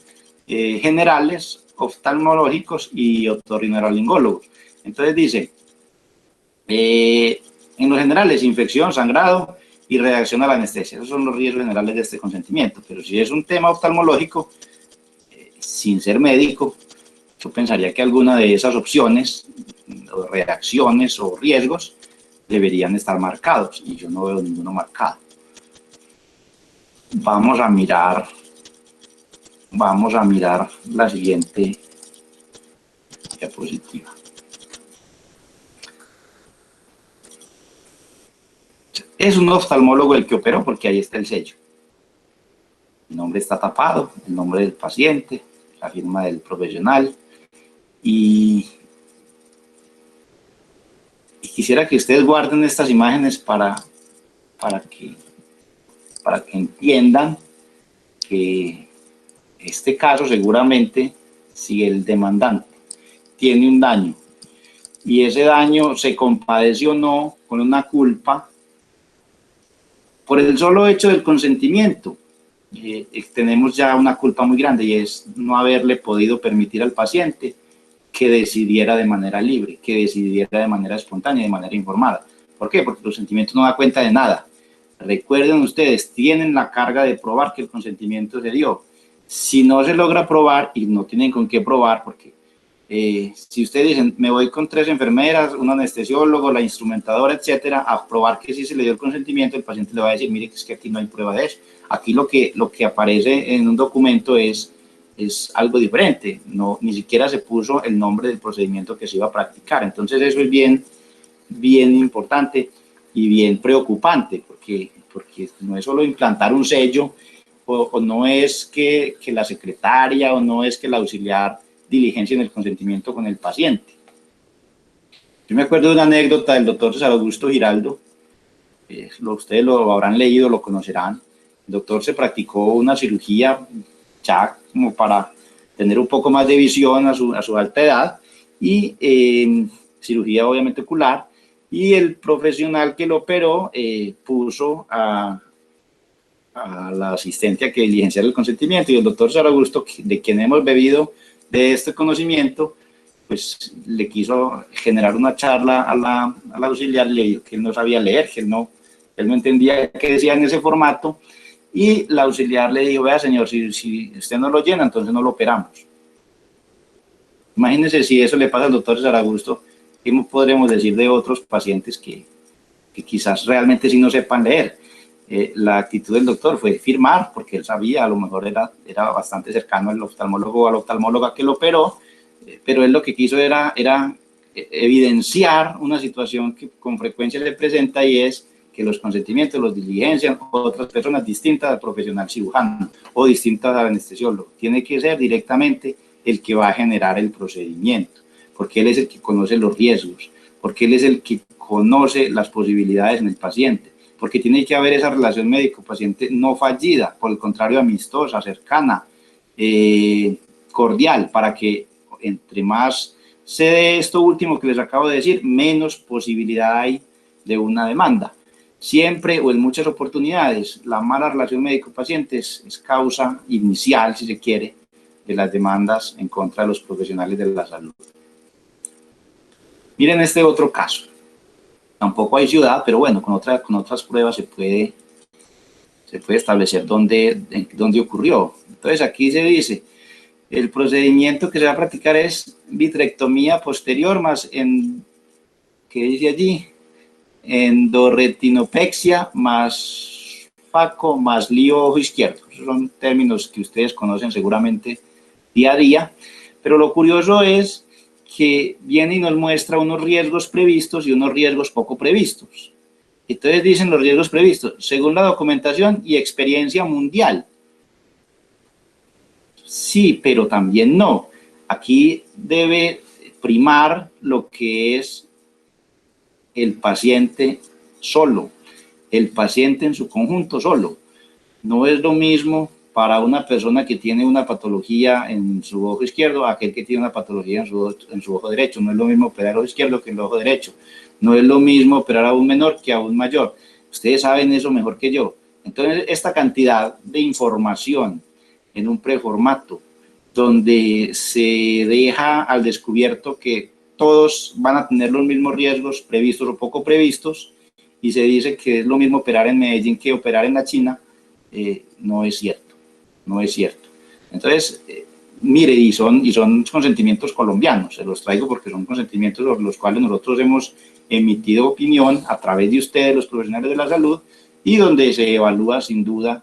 generales, oftalmológicos y otorrinolaringólogos. Entonces dice, en los generales, infección, sangrado y reacción a la anestesia. Esos son los riesgos generales de este consentimiento. Pero si es un tema oftalmológico, sin ser médico, yo pensaría que alguna de esas opciones, o reacciones o riesgos, deberían estar marcados, y yo no veo ninguno marcado. Vamos a mirar la siguiente diapositiva. Es un oftalmólogo el que operó, porque ahí está el sello. El nombre está tapado, el nombre del paciente, la firma del profesional, y quisiera que ustedes guarden estas imágenes para que entiendan que este caso seguramente, si el demandante tiene un daño y ese daño se compadece o no con una culpa, por el solo hecho del consentimiento, tenemos ya una culpa muy grande, y es no haberle podido permitir al paciente que decidiera de manera libre, que decidiera de manera espontánea, de manera informada. ¿Por qué? Porque el consentimiento no da cuenta de nada. Recuerden ustedes, tienen la carga de probar que el consentimiento se dio. Si no se logra probar, y no tienen con qué probar, porque si ustedes dicen, me voy con 3 enfermeras, un anestesiólogo, la instrumentadora, etcétera, a probar que sí se le dio el consentimiento, el paciente le va a decir, mire, que es que aquí no hay prueba de eso. Aquí lo que aparece en un documento es algo diferente, ni siquiera se puso el nombre del procedimiento que se iba a practicar. Entonces eso es bien importante y bien preocupante, porque no es solo implantar un sello, o no es que la secretaria, o no es que el auxiliar diligencia en el consentimiento con el paciente. Yo me acuerdo de una anécdota del doctor César Augusto Giraldo, ustedes lo habrán leído, lo conocerán. El doctor se practicó una cirugía ya como para tener un poco más de visión a su alta edad, y cirugía obviamente ocular, y el profesional que lo operó puso a la asistente a que diligenciara el consentimiento, y el doctor César Augusto, de quien hemos bebido de este conocimiento, pues le quiso generar una charla a la auxiliar, le dijo que él no sabía leer, que él no entendía qué decía en ese formato, y la auxiliar le dijo: vea señor, si usted no lo llena, entonces no lo operamos. Imagínense si eso le pasa al doctor César Augusto, ¿qué podremos decir de otros pacientes que quizás realmente sí no sepan leer? La actitud del doctor fue firmar, porque él sabía, a lo mejor era bastante cercano al oftalmólogo o a la oftalmóloga que lo operó, pero él lo que quiso era evidenciar una situación que con frecuencia se presenta, y es que los consentimientos los diligencian otras personas distintas al profesional cirujano o distintas al anestesiólogo. Tiene que ser directamente el que va a generar el procedimiento, porque él es el que conoce los riesgos, porque él es el que conoce las posibilidades en el paciente, porque tiene que haber esa relación médico-paciente no fallida, por el contrario, amistosa, cercana, cordial, para que entre más se dé esto último que les acabo de decir, menos posibilidad hay de una demanda. Siempre o en muchas oportunidades, la mala relación médico-paciente es causa inicial, si se quiere, de las demandas en contra de los profesionales de la salud. Miren este otro caso. Tampoco hay ciudad, pero bueno, con otras pruebas se puede establecer dónde ocurrió. Entonces aquí se dice: el procedimiento que se va a practicar es vitrectomía posterior más ¿qué dice allí? Endorretinopexia más FACO más lío ojo izquierdo. Esos son términos que ustedes conocen seguramente día a día, pero lo curioso es que viene y nos muestra unos riesgos previstos y unos riesgos poco previstos. Entonces dicen los riesgos previstos, según la documentación y experiencia mundial. Sí, pero también no. Aquí debe primar lo que es el paciente solo, el paciente en su conjunto solo. No es lo mismo para una persona que tiene una patología en su ojo izquierdo a aquel que tiene una patología en su ojo derecho. No es lo mismo operar el ojo izquierdo que el ojo derecho. No es lo mismo operar a un menor que a un mayor. Ustedes saben eso mejor que yo. Entonces, esta cantidad de información en un preformato, donde se deja al descubierto que todos van a tener los mismos riesgos previstos o poco previstos, y se dice que es lo mismo operar en Medellín que operar en la China, no es cierto. No es cierto. Entonces, mire, y son consentimientos colombianos, se los traigo porque son consentimientos sobre los cuales nosotros hemos emitido opinión a través de ustedes, los profesionales de la salud, y donde se evalúa sin duda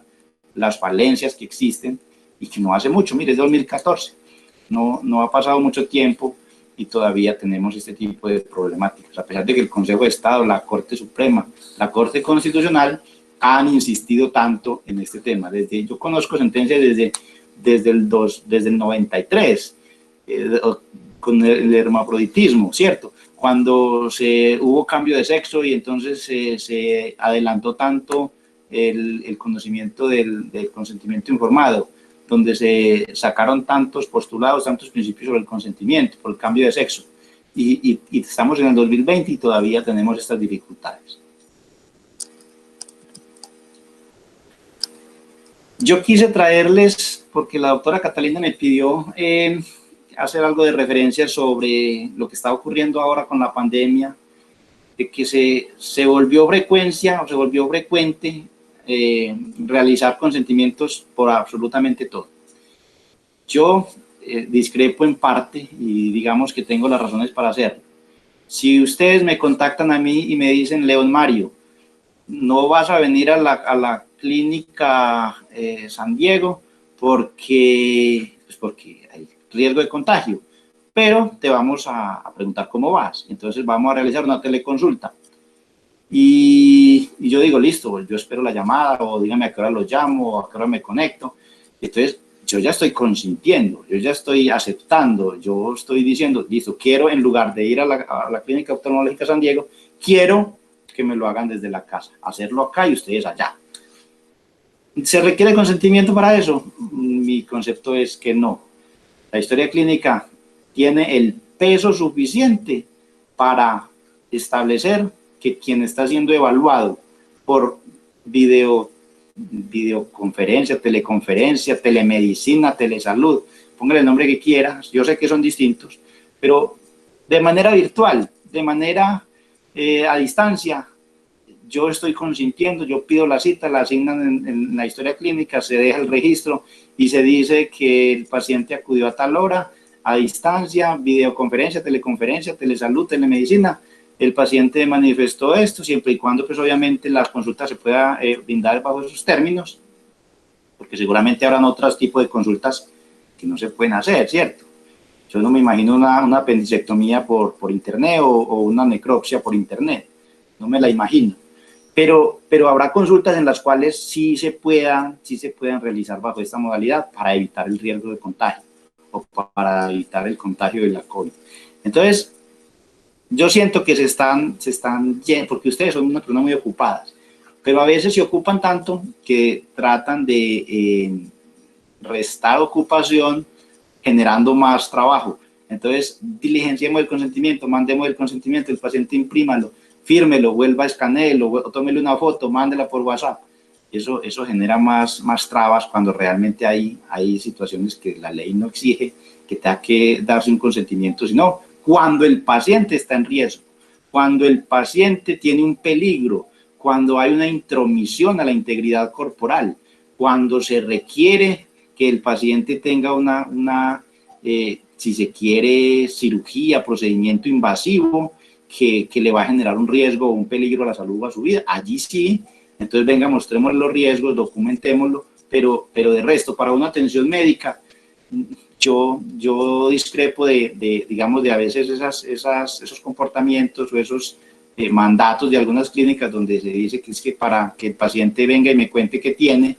las falencias que existen, y que no hace mucho, mire, es 2014, no ha pasado mucho tiempo y todavía tenemos este tipo de problemáticas, a pesar de que el Consejo de Estado, la Corte Suprema, la Corte Constitucional han insistido tanto en este tema. Yo conozco sentencias desde el 93, con el hermafroditismo, ¿cierto? Cuando hubo cambio de sexo y entonces se adelantó tanto el conocimiento del consentimiento informado, donde se sacaron tantos postulados, tantos principios sobre el consentimiento por el cambio de sexo. Y estamos en el 2020 y todavía tenemos estas dificultades. Yo quise traerles, porque la doctora Catalina me pidió hacer algo de referencia sobre lo que está ocurriendo ahora con la pandemia, de que se volvió frecuente realizar consentimientos por absolutamente todo. Yo discrepo en parte y digamos que tengo las razones para hacerlo. Si ustedes me contactan a mí y me dicen: León Mario, no vas a venir a la clínica San Diego porque hay riesgo de contagio, pero te vamos a preguntar cómo vas, entonces vamos a realizar una teleconsulta. Y yo digo: listo, yo espero la llamada, o dígame a qué hora los llamo, o a qué hora me conecto. Entonces yo ya estoy consintiendo, yo ya estoy aceptando, yo estoy diciendo: listo, quiero, en lugar de ir a la clínica oftalmológica San Diego, quiero que me lo hagan desde la casa, hacerlo acá y ustedes allá. ¿Se requiere consentimiento para eso? Mi concepto es que no. La historia clínica tiene el peso suficiente para establecer que quien está siendo evaluado por videoconferencia, teleconferencia, telemedicina, telesalud, póngale el nombre que quiera, yo sé que son distintos, pero de manera virtual, de manera a distancia, yo estoy consintiendo, yo pido la cita, la asignan en la historia clínica, se deja el registro y se dice que el paciente acudió a tal hora, a distancia, videoconferencia, teleconferencia, telesalud, telemedicina. El paciente manifestó esto, siempre y cuando, pues obviamente, la consulta se pueda brindar bajo esos términos, porque seguramente habrán otros tipos de consultas que no se pueden hacer, ¿cierto? Yo no me imagino una apendicectomía por internet o una necropsia por internet, no me la imagino. Pero habrá consultas en las cuales sí se puedan realizar bajo esta modalidad para evitar el riesgo de contagio o para evitar el contagio de la COVID. Entonces, yo siento que se están porque ustedes son una persona muy ocupadas, pero a veces se ocupan tanto que tratan de restar ocupación generando más trabajo. Entonces, diligenciemos el consentimiento, mandemos el consentimiento, el paciente imprímalo, fírmelo, vuelva a escanearlo, o tómele una foto, mándela por WhatsApp. Eso genera más trabas cuando realmente hay situaciones que la ley no exige que tenga que darse un consentimiento, sino cuando el paciente está en riesgo, cuando el paciente tiene un peligro, cuando hay una intromisión a la integridad corporal, cuando se requiere que el paciente tenga si se quiere, cirugía, procedimiento invasivo, que le va a generar un riesgo o un peligro a la salud o a su vida. Allí sí, entonces venga, mostremos los riesgos, documentémoslo, pero de resto, para una atención médica, yo discrepo digamos, de a veces esos comportamientos o esos mandatos de algunas clínicas donde se dice que es que para que el paciente venga y me cuente qué tiene,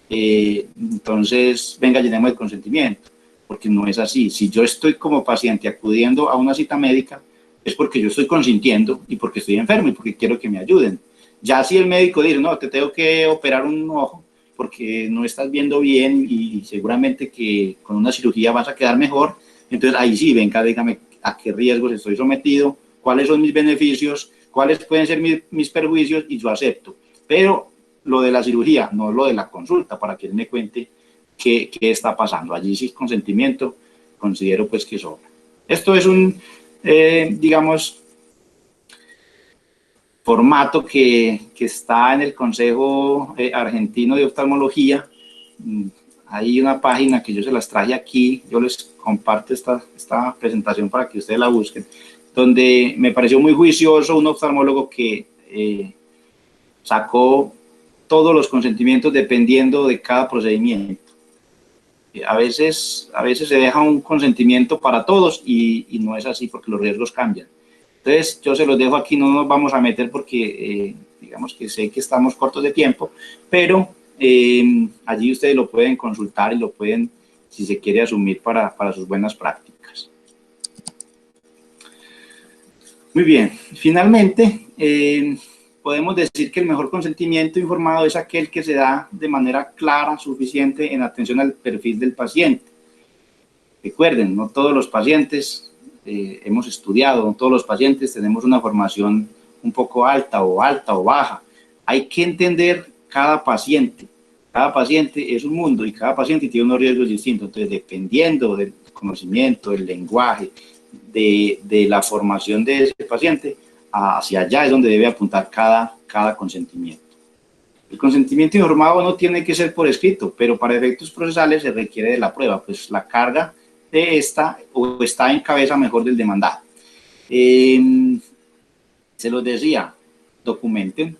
entonces venga, llenemos el consentimiento, porque no es así. Si yo estoy como paciente acudiendo a una cita médica, es porque yo estoy consintiendo y porque estoy enfermo y porque quiero que me ayuden. Ya si el médico dice, no, te tengo que operar un ojo porque no estás viendo bien y seguramente que con una cirugía vas a quedar mejor, entonces ahí sí, venga, dígame a qué riesgos estoy sometido, cuáles son mis beneficios, cuáles pueden ser mis perjuicios y yo acepto. Pero lo de la cirugía, no lo de la consulta, para que él me cuente qué está pasando. Allí sí, consentimiento, considero pues que sobra. Esto es un, digamos, formato que está en el Consejo Argentino de Oftalmología. Hay una página que yo se las traje aquí, yo les comparto esta presentación para que ustedes la busquen, donde me pareció muy juicioso un oftalmólogo que sacó todos los consentimientos dependiendo de cada procedimiento. A veces se deja un consentimiento para todos y no es así porque los riesgos cambian. Entonces, yo se los dejo aquí, no nos vamos a meter porque digamos que sé que estamos cortos de tiempo, pero allí ustedes lo pueden consultar y lo pueden, si se quiere, asumir para sus buenas prácticas. Muy bien, finalmente, podemos decir que el mejor consentimiento informado es aquel que se da de manera clara, suficiente, en atención al perfil del paciente. Recuerden, no todos los pacientes hemos estudiado, no todos los pacientes tenemos una formación un poco alta o baja. Hay que entender cada paciente es un mundo y cada paciente tiene unos riesgos distintos. Entonces, dependiendo del conocimiento, del lenguaje, de la formación de ese paciente, hacia allá es donde debe apuntar cada consentimiento. El consentimiento informado no tiene que ser por escrito, pero para efectos procesales se requiere de la prueba, pues la carga de esta o está en cabeza mejor del demandado. Se los decía, documenten.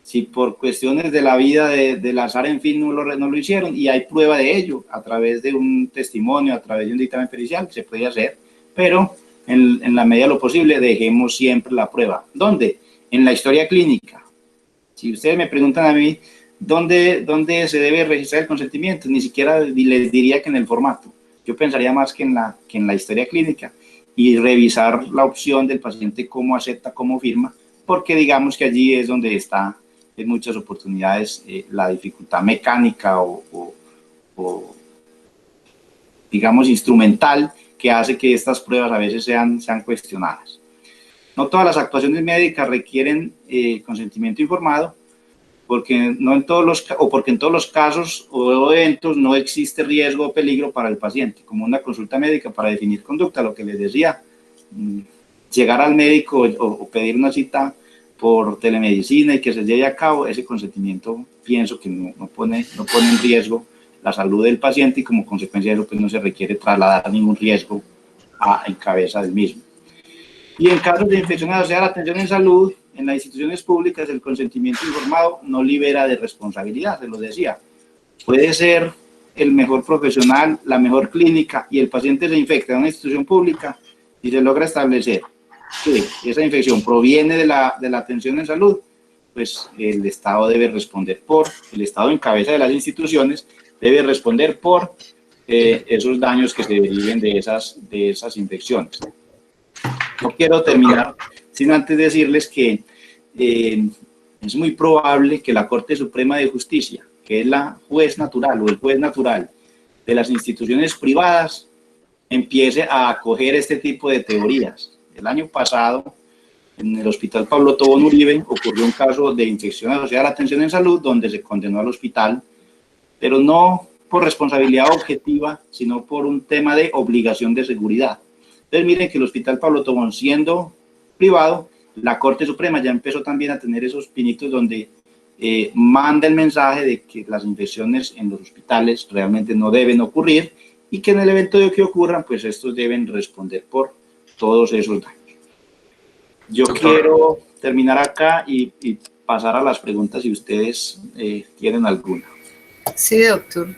Si por cuestiones de la vida, del azar, en fin, no lo hicieron y hay prueba de ello a través de un testimonio, a través de un dictamen pericial, se puede hacer, pero en la medida de lo posible dejemos siempre la prueba. ¿Dónde? En la historia clínica. Si ustedes me preguntan a mí dónde se debe registrar el consentimiento, ni siquiera les diría que en el formato. Yo pensaría más que en la historia clínica y revisar la opción del paciente, cómo acepta, cómo firma, porque digamos que allí es donde está en muchas oportunidades la dificultad mecánica o digamos instrumental que hace que estas pruebas a veces sean cuestionadas. No todas las actuaciones médicas requieren consentimiento informado, porque no en todos los, o porque en todos los casos o eventos no existe riesgo o peligro para el paciente, como una consulta médica para definir conducta, lo que les decía, llegar al médico o pedir una cita por telemedicina y que se lleve a cabo, ese consentimiento pienso que no pone en riesgo la salud del paciente y como consecuencia de eso pues no se requiere trasladar ningún riesgo en cabeza del mismo. Y en casos de infección asociada a la atención en salud, en las instituciones públicas el consentimiento informado no libera de responsabilidad, se lo decía. Puede ser el mejor profesional, la mejor clínica y el paciente se infecta en una institución pública y se logra establecer que esa infección proviene de la atención en salud, pues el Estado debe responder el Estado en cabeza de las instituciones debe responder por esos daños que se deriven de esas infecciones. No quiero terminar sino antes decirles que es muy probable que la Corte Suprema de Justicia, que es la juez natural o el juez natural de las instituciones privadas, empiece a acoger este tipo de teorías. El año pasado, en el Hospital Pablo Tobón Uribe, ocurrió un caso de infección asociada a la atención en salud, donde se condenó al hospital, pero no por responsabilidad objetiva, sino por un tema de obligación de seguridad. Entonces miren que el Hospital Pablo Tobón, siendo privado, la Corte Suprema ya empezó también a tener esos pinitos donde manda el mensaje de que las infecciones en los hospitales realmente no deben ocurrir y que en el evento de que ocurran, pues estos deben responder por todos esos daños. Yo quiero terminar acá y pasar a las preguntas si ustedes tienen alguna. Sí, doctor.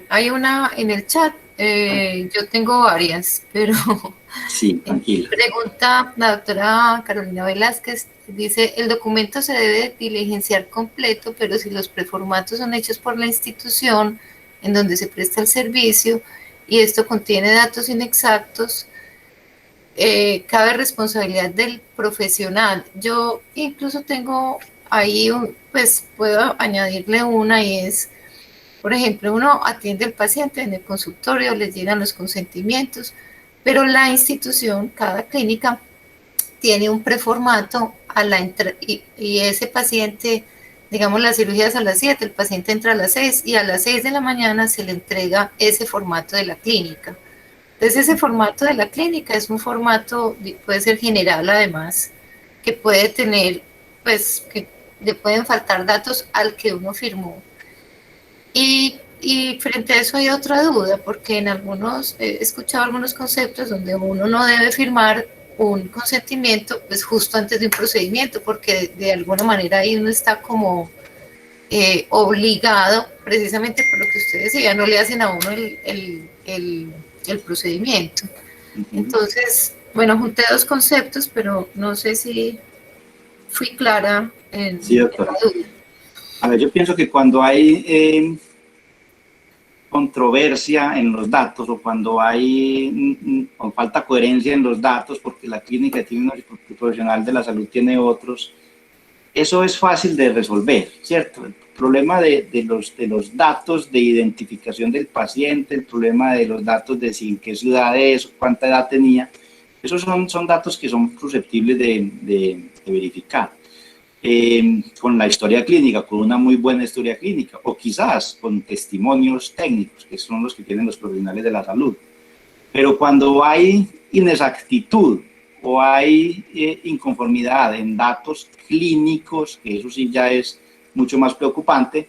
Hay una en el chat. Yo tengo varias, pero sí, tranquila. Pregunta la doctora Carolina Velázquez, dice, el documento se debe diligenciar completo, pero si los preformatos son hechos por la institución en donde se presta el servicio y esto contiene datos inexactos, cabe responsabilidad del profesional. Yo incluso tengo ahí, pues puedo añadirle una y es, por ejemplo, uno atiende al paciente en el consultorio, les llegan los consentimientos, pero la institución, cada clínica, tiene un preformato y ese paciente, digamos, la cirugía es a las 7, el paciente entra a las 6 y a las 6 de la mañana se le entrega ese formato de la clínica. Entonces, ese formato de la clínica es un formato, puede ser general además, que puede tener, pues, que le pueden faltar datos al que uno firmó. Y frente a eso hay otra duda, porque en algunos, he escuchado algunos conceptos donde uno no debe firmar un consentimiento pues justo antes de un procedimiento, porque de alguna manera ahí uno está como obligado, precisamente por lo que usted decía, no le hacen a uno el procedimiento. Entonces, bueno, junté dos conceptos, pero no sé si fui clara en la duda. A ver, yo pienso que cuando hay controversia en los datos o cuando hay o falta coherencia en los datos porque la clínica tiene unos y el profesional de la salud tiene otros, eso es fácil de resolver, ¿cierto? El problema de los datos de identificación del paciente, el problema de los datos de en qué ciudad es, cuánta edad tenía, esos son datos que son susceptibles de verificar. Con la historia clínica, con una muy buena historia clínica, o quizás con testimonios técnicos, que son los que tienen los profesionales de la salud. Pero cuando hay inexactitud o hay inconformidad en datos clínicos, que eso sí ya es mucho más preocupante,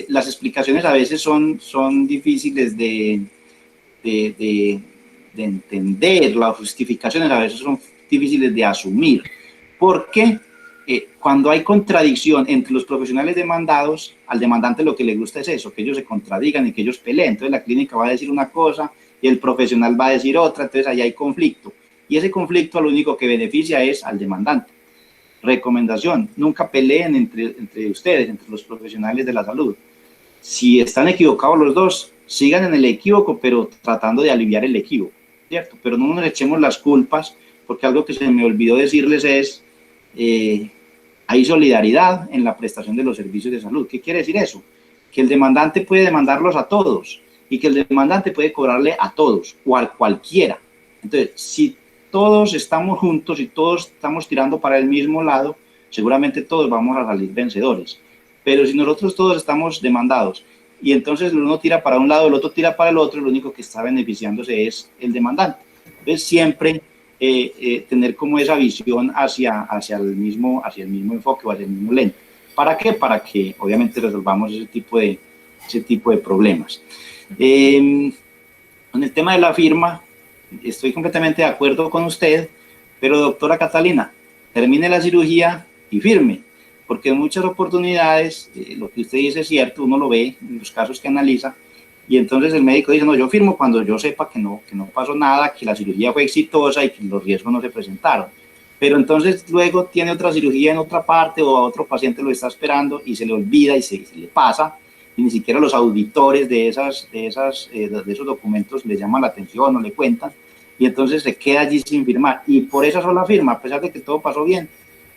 las explicaciones a veces son difíciles de entender, las justificaciones a veces son difíciles de asumir, porque cuando hay contradicción entre los profesionales demandados, al demandante lo que le gusta es eso, que ellos se contradigan y que ellos peleen. Entonces la clínica va a decir una cosa y el profesional va a decir otra, entonces ahí hay conflicto. Y ese conflicto lo único que beneficia es al demandante. Recomendación, nunca peleen entre ustedes, entre los profesionales de la salud. Si están equivocados los dos, sigan en el equívoco, pero tratando de aliviar el equívoco, ¿cierto? Pero no nos echemos las culpas, porque algo que se me olvidó decirles es, hay solidaridad en la prestación de los servicios de salud. ¿Qué quiere decir eso? Que el demandante puede demandarlos a todos y que el demandante puede cobrarle a todos o a cualquiera. Entonces, si todos estamos juntos y todos estamos tirando para el mismo lado, seguramente todos vamos a salir vencedores. Pero si nosotros todos estamos demandados y entonces uno tira para un lado, el otro tira para el otro, lo único que está beneficiándose es el demandante. Entonces siempre tener como esa visión hacia el mismo enfoque o hacia el mismo lente. ¿Para qué? Para que obviamente resolvamos ese tipo de problemas. Con el tema de la firma, estoy completamente de acuerdo con usted, pero doctora Catalina, termine la cirugía y firme, porque en muchas oportunidades lo que usted dice es cierto, uno lo ve en los casos que analiza, y entonces el médico dice, no, yo firmo cuando yo sepa que no pasó nada, que la cirugía fue exitosa y que los riesgos no se presentaron. Pero entonces luego tiene otra cirugía en otra parte o a otro paciente lo está esperando y se le olvida y se le pasa, y ni siquiera los auditores de esos documentos le llaman la atención o le cuentan, y entonces se queda allí sin firmar. Y por esa sola firma, a pesar de que todo pasó bien,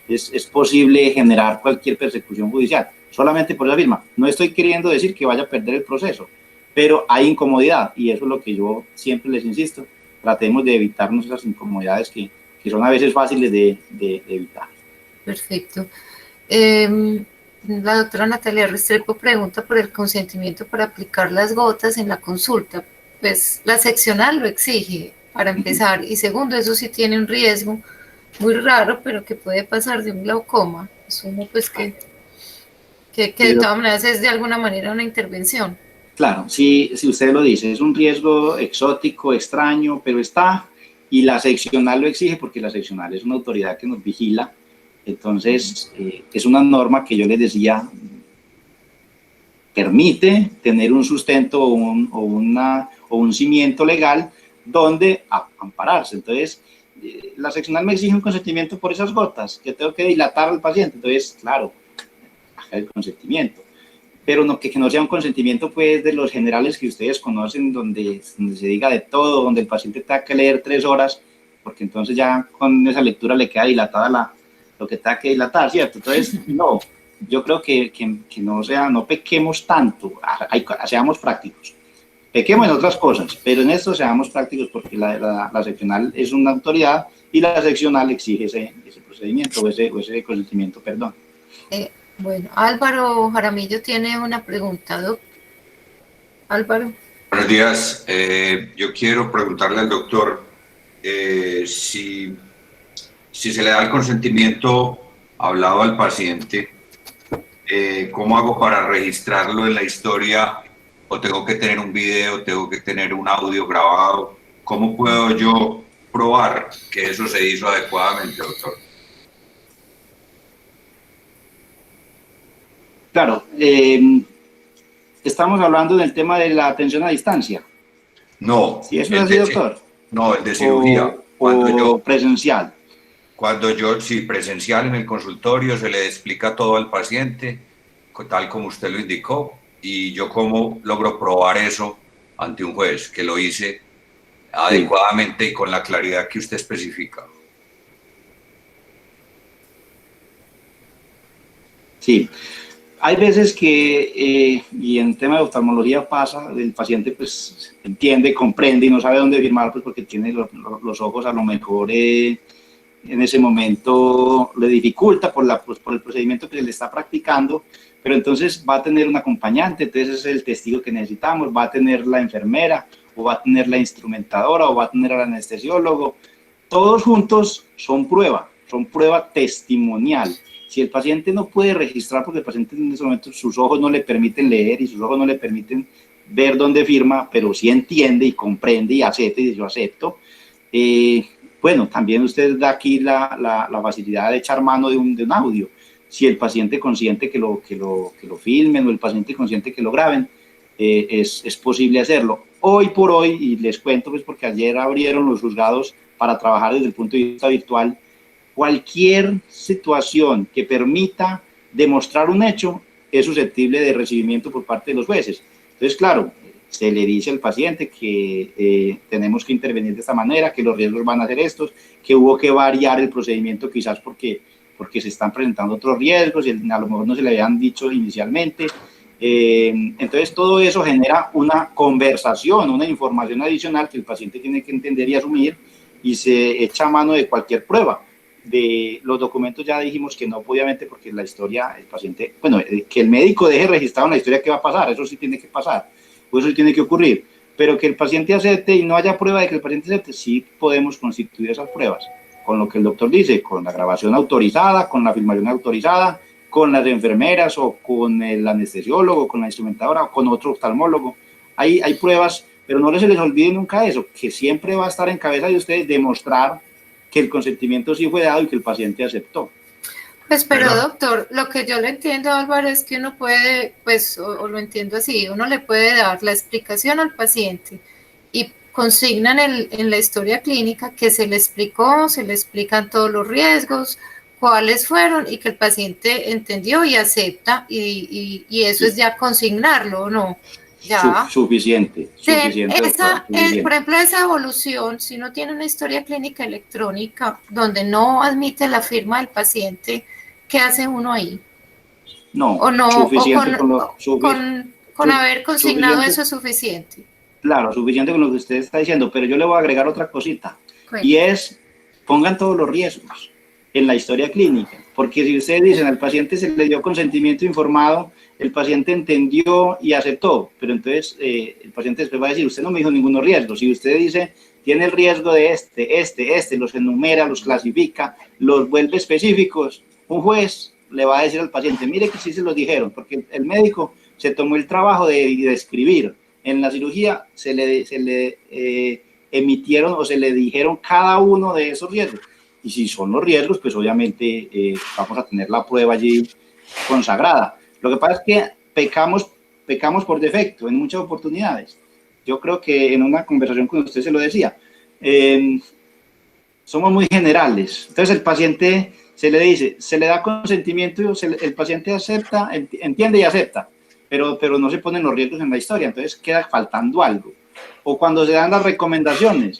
es posible generar cualquier persecución judicial, solamente por esa firma. No estoy queriendo decir que vaya a perder el proceso, pero hay incomodidad, y eso es lo que yo siempre les insisto, tratemos de evitarnos esas incomodidades que son a veces fáciles de evitar. Perfecto. La doctora Natalia Restrepo pregunta por el consentimiento para aplicar las gotas en la consulta. Pues la seccional lo exige, para empezar, y segundo, eso sí tiene un riesgo muy raro, pero que puede pasar de un glaucoma. Asumo pues que de todas maneras es de alguna manera una intervención. Claro, si usted lo dice, es un riesgo exótico, extraño, pero está, y la seccional lo exige porque la seccional es una autoridad que nos vigila. Entonces, es una norma que yo les decía, permite tener un sustento o un cimiento legal donde ampararse. Entonces, la seccional me exige un consentimiento por esas gotas, que tengo que dilatar al paciente. Entonces, claro, el consentimiento. Pero no, que no sea un consentimiento pues de los generales que ustedes conocen, donde se diga de todo, donde el paciente tenga que leer 3 horas, porque entonces ya con esa lectura le queda dilatada lo que tenga que dilatar, ¿cierto? Entonces, no, yo creo que no pequemos tanto, seamos prácticos. Pequemos en otras cosas, pero en esto seamos prácticos porque la seccional es una autoridad y la seccional exige ese procedimiento o ese consentimiento, perdón. Bueno, Álvaro Jaramillo tiene una pregunta, Doc. Álvaro. Buenos días. Yo quiero preguntarle al doctor si se le da el consentimiento hablado al paciente, ¿cómo hago para registrarlo en la historia? ¿O tengo que tener un video, tengo que tener un audio grabado? ¿Cómo puedo yo probar que eso se hizo adecuadamente, doctor? Claro, estamos hablando del tema de la atención a distancia. No. ¿Sí eso es así, doctor? No, el de cirugía. O presencial. Cuando yo, sí, presencial en el consultorio, se le explica todo al paciente, tal como usted lo indicó, y yo cómo logro probar eso ante un juez, que lo hice adecuadamente y con la claridad que usted especifica. Sí. Hay veces que, y en tema de oftalmología pasa, el paciente pues entiende, comprende y no sabe dónde firmar pues porque tiene los ojos a lo mejor en ese momento le dificulta por el procedimiento que se le está practicando, pero entonces va a tener un acompañante, entonces ese es el testigo que necesitamos, va a tener la enfermera, o va a tener la instrumentadora, o va a tener al anestesiólogo, todos juntos son prueba testimonial. Si el paciente no puede registrar porque el paciente en ese momento sus ojos no le permiten leer y sus ojos no le permiten ver dónde firma, pero sí entiende y comprende y acepta y dice yo acepto, bueno, también usted da aquí la facilidad de echar mano de un audio. Si el paciente consiente que lo filmen o el paciente consiente que lo graben, es posible hacerlo. Hoy por hoy, y les cuento pues porque ayer abrieron los juzgados para trabajar desde el punto de vista virtual, cualquier situación que permita demostrar un hecho es susceptible de recibimiento por parte de los jueces. Entonces, claro, se le dice al paciente que tenemos que intervenir de esta manera, que los riesgos van a ser estos, que hubo que variar el procedimiento quizás porque se están presentando otros riesgos y a lo mejor no se le habían dicho inicialmente. Entonces, todo eso genera una conversación, una información adicional que el paciente tiene que entender y asumir, y se echa mano de cualquier prueba. De los documentos ya dijimos que no, obviamente, porque la historia, el paciente, bueno, que el médico deje registrado en la historia qué va a pasar, eso sí tiene que pasar, o eso sí tiene que ocurrir, pero que el paciente acepte y no haya prueba de que el paciente acepte, sí podemos constituir esas pruebas, con lo que el doctor dice, con la grabación autorizada, con la filmación autorizada, con las enfermeras o con el anestesiólogo, con la instrumentadora o con otro oftalmólogo. Hay pruebas, pero no se les olvide nunca eso, que siempre va a estar en cabeza de ustedes demostrar que el consentimiento sí fue dado y que el paciente aceptó. Pues, pero doctor, lo que yo le entiendo, Álvaro, es que uno puede, pues, o lo entiendo así, uno le puede dar la explicación al paciente y consignan en la historia clínica que se le explicó, se le explican todos los riesgos, cuáles fueron y que el paciente entendió y acepta y eso es ya consignarlo, ¿no? Ya. Suficiente. Por ejemplo, esa evolución, si no tiene una historia clínica electrónica donde no admite la firma del paciente, ¿qué hace uno ahí? No, o no, suficiente con haber consignado eso es suficiente. Claro, suficiente con lo que usted está diciendo, pero yo le voy a agregar otra cosita, Bueno. Y es, pongan todos los riesgos en la historia clínica, porque si ustedes dicen al paciente se le dio consentimiento informado, el paciente entendió y aceptó, pero entonces el paciente después va a decir, usted no me dijo ninguno riesgo. Si usted dice, tiene el riesgo de los enumera, los clasifica, los vuelve específicos, un juez le va a decir al paciente, mire que sí se los dijeron, porque el médico se tomó el trabajo de escribir. En la cirugía se le emitieron o se le dijeron cada uno de esos riesgos. Y si son los riesgos, pues obviamente vamos a tener la prueba allí consagrada. Lo que pasa es que pecamos por defecto en muchas oportunidades. Yo creo que en una conversación con usted se lo decía, somos muy generales. Entonces el paciente se le dice, se le da consentimiento, el paciente acepta, entiende y acepta, pero no se ponen los riesgos en la historia, entonces queda faltando algo. O cuando se dan las recomendaciones,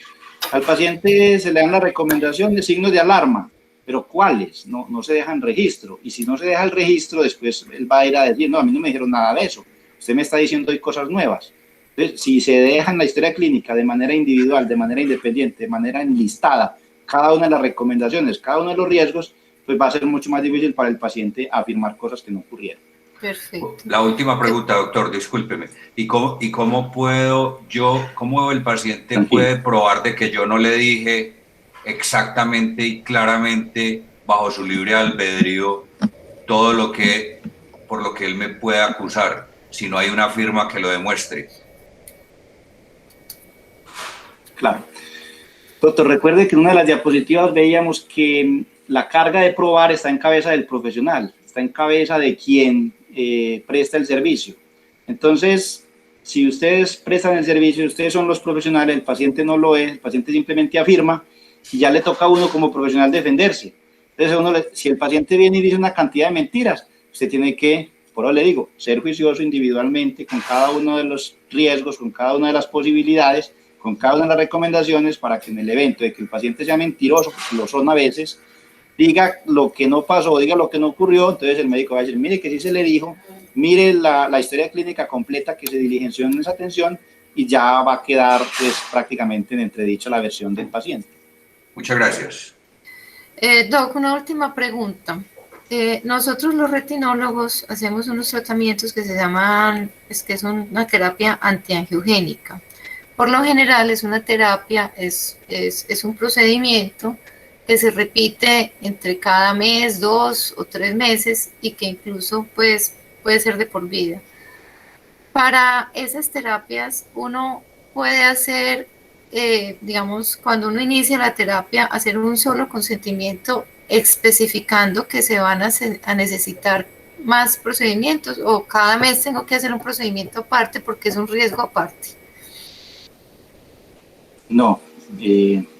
al paciente se le dan las recomendaciones, signos de alarma, pero ¿cuáles? No se dejan registro, y si no se deja el registro, después él va a ir a decir, no, a mí no me dijeron nada de eso, usted me está diciendo hay cosas nuevas. Entonces, si se deja en la historia clínica de manera individual, de manera independiente, de manera enlistada, cada una de las recomendaciones, cada uno de los riesgos, pues va a ser mucho más difícil para el paciente afirmar cosas que no ocurrieron. Perfecto. La última pregunta, doctor, discúlpeme. ¿Y cómo el paciente puede probar de que yo no le dije exactamente y claramente, bajo su libre albedrío, todo lo que, por lo que él me puede acusar, si no hay una firma que lo demuestre? Claro. Doctor, recuerde que en una de las diapositivas veíamos que la carga de probar está en cabeza del profesional, está en cabeza de quien presta el servicio. Entonces, si ustedes prestan el servicio, ustedes son los profesionales, el paciente no lo es, el paciente simplemente afirma y ya le toca a uno como profesional defenderse. Entonces, si el paciente viene y dice una cantidad de mentiras, usted tiene que, por eso le digo, ser juicioso individualmente con cada uno de los riesgos, con cada una de las posibilidades, con cada una de las recomendaciones para que en el evento de que el paciente sea mentiroso, porque lo son a veces, diga lo que no pasó, diga lo que no ocurrió, entonces el médico va a decir, mire que sí se le dijo, mire la historia clínica completa que se diligenció en esa atención y ya va a quedar pues prácticamente en entredicho la versión del paciente. Muchas gracias. Doc, una última pregunta. Nosotros los retinólogos hacemos unos tratamientos que se llaman, que es una terapia antiangiogénica. Por lo general es una terapia, es un procedimiento que se repite entre cada mes, 2 o 3 meses y que incluso pues, puede ser de por vida. Para esas terapias uno puede hacer, digamos, cuando uno inicia la terapia, hacer un solo consentimiento especificando que se van a necesitar más procedimientos o cada mes tengo que hacer un procedimiento aparte porque es un riesgo aparte. No,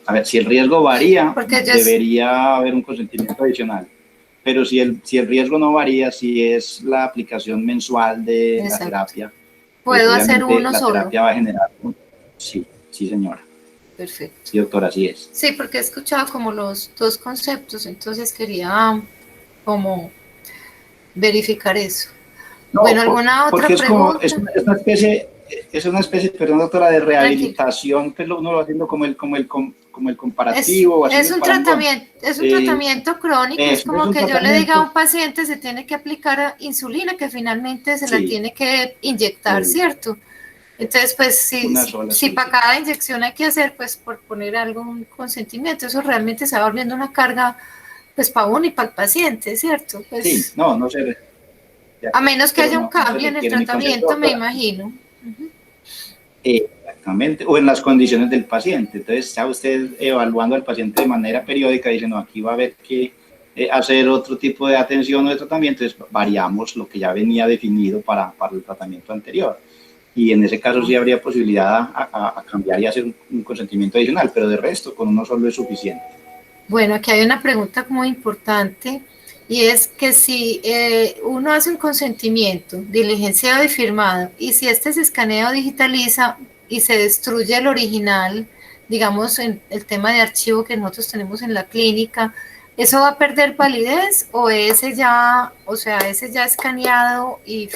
a ver, si el riesgo varía, debería haber un consentimiento adicional. Pero si el riesgo no varía, si es la aplicación mensual de Exacto. la terapia, ¿puedo hacer uno solo? La terapia va a generar. Sí, señora. Perfecto. Sí, doctora, así es. Sí, porque he escuchado como los dos conceptos, entonces quería como verificar eso. No, bueno, ¿alguna otra pregunta? Es una especie, perdón, doctora, de rehabilitación, que uno lo va haciendo como como el comparativo. Es un tratamiento crónico, es como que yo le diga a un paciente se tiene que aplicar insulina, que finalmente se la tiene que inyectar, ¿cierto? Entonces, pues, si para cada inyección hay que hacer, pues, por poner algún consentimiento, eso realmente se va volviendo una carga, pues, para uno y para el paciente, ¿cierto? Pues, sí, no sé. A menos que haya un cambio en el tratamiento, me imagino. Exactamente, o en las condiciones del paciente. Entonces, está usted evaluando al paciente de manera periódica, dice, no, aquí va a haber que hacer otro tipo de atención o de tratamiento, entonces variamos lo que ya venía definido para el tratamiento anterior. Y en ese caso sí habría posibilidad a cambiar y hacer un consentimiento adicional, pero de resto, con uno solo es suficiente. Bueno, aquí hay una pregunta muy importante, y es que si uno hace un consentimiento diligenciado y firmado, y si este se escanea o digitaliza y se destruye el original, digamos, en el tema de archivo que nosotros tenemos en la clínica, ¿eso va a perder validez o ese ya escaneado y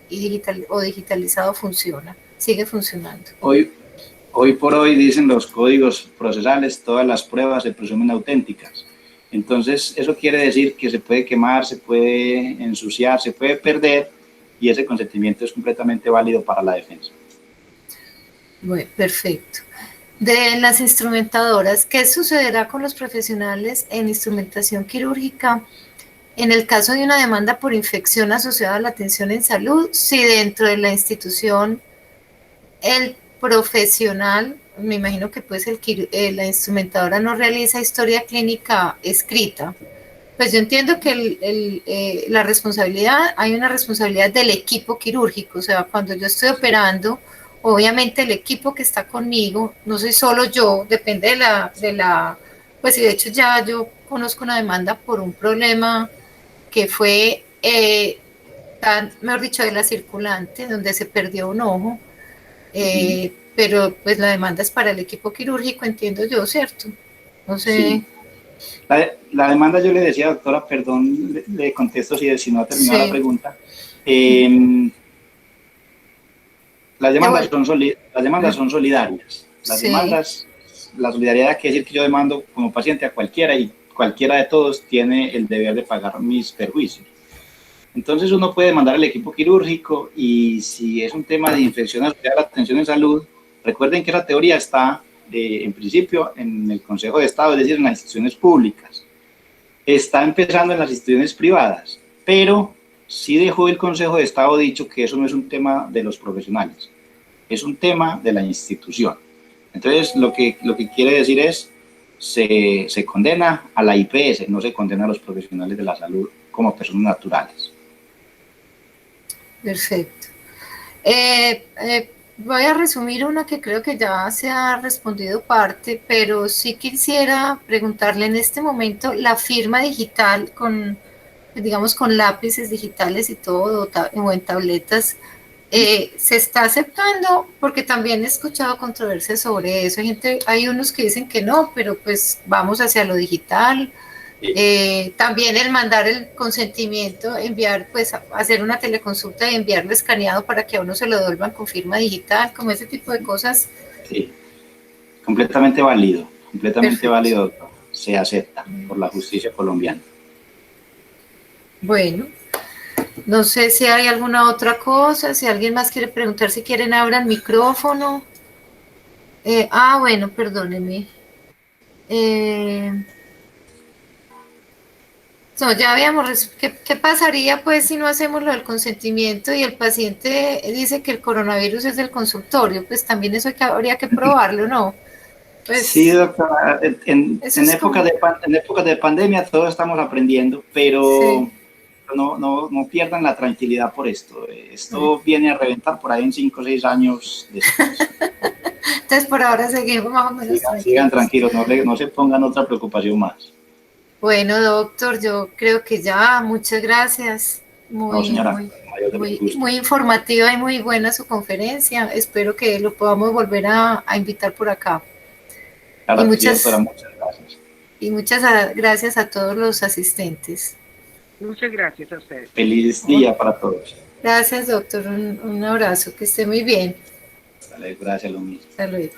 digitalizado funciona, sigue funcionando? Hoy por hoy, dicen los códigos procesales, todas las pruebas se presumen auténticas. Entonces, eso quiere decir que se puede quemar, se puede ensuciar, se puede perder, y ese consentimiento es completamente válido para la defensa. Bueno, perfecto. De las instrumentadoras, ¿qué sucederá con los profesionales en instrumentación quirúrgica en el caso de una demanda por infección asociada a la atención en salud? Si dentro de la institución el profesional, me imagino que pues la instrumentadora no realiza historia clínica escrita, pues yo entiendo que la responsabilidad, hay una responsabilidad del equipo quirúrgico, o sea, cuando yo estoy operando, obviamente el equipo que está conmigo, no soy solo yo, depende pues y de hecho ya yo conozco una demanda por un problema que fue, mejor dicho, de la circulante, donde se perdió un ojo, pero pues la demanda es para el equipo quirúrgico, entiendo yo, ¿cierto? No sé. Sí. La demanda, yo le decía, doctora, perdón, le contesto si no ha terminado la pregunta. Las demandas son solidarias. Las demandas, la solidaridad quiere decir que yo demando como paciente a cualquiera, y cualquiera de todos tiene el deber de pagar mis perjuicios. Entonces uno puede demandar al equipo quirúrgico, y si es un tema de infección asociada a la atención en salud, recuerden que la teoría está en principio en el Consejo de Estado, es decir, en las instituciones públicas. Está empezando en las instituciones privadas, pero sí dejó el Consejo de Estado dicho que eso no es un tema de los profesionales, es un tema de la institución. Entonces, lo que quiere decir es, se condena a la IPS, no se condena a los profesionales de la salud como personas naturales. Perfecto. Voy a resumir una que creo que ya se ha respondido parte, pero sí quisiera preguntarle en este momento, la firma digital digamos con lápices digitales y todo, o en tabletas, ¿se está aceptando? Porque también he escuchado controversias sobre eso. Hay unos que dicen que no, pero pues vamos hacia lo digital. También el mandar el consentimiento, enviar, pues hacer una teleconsulta y enviarlo escaneado para que a uno se lo devuelvan con firma digital, como ese tipo de cosas. Sí, completamente válido, doctor. Se acepta por la justicia colombiana. Bueno, no sé si hay alguna otra cosa, si alguien más quiere preguntar, si quieren abran micrófono. Bueno, perdónenme. No, ya habíamos, ¿qué pasaría pues si no hacemos lo del consentimiento y el paciente dice que el coronavirus es del consultorio? Pues también eso habría que probarlo, ¿no? Pues, sí, doctora, en épocas de pandemia todos estamos aprendiendo, pero no pierdan la tranquilidad por esto. Esto viene a reventar por ahí en 5 o 6 años después. Entonces por ahora seguimos más o menos sigan tranquilos, no se pongan otra preocupación más. Bueno, doctor, yo creo que ya, muchas gracias. Muy informativa y muy buena su conferencia. Espero que lo podamos volver a invitar por acá. Claro, doctora, muchas gracias. Y muchas gracias a todos los asistentes. Muchas gracias a ustedes. Feliz día para todos. Gracias, doctor. Un abrazo, que esté muy bien. Hasta luego, gracias, lo mismo. Hasta luego.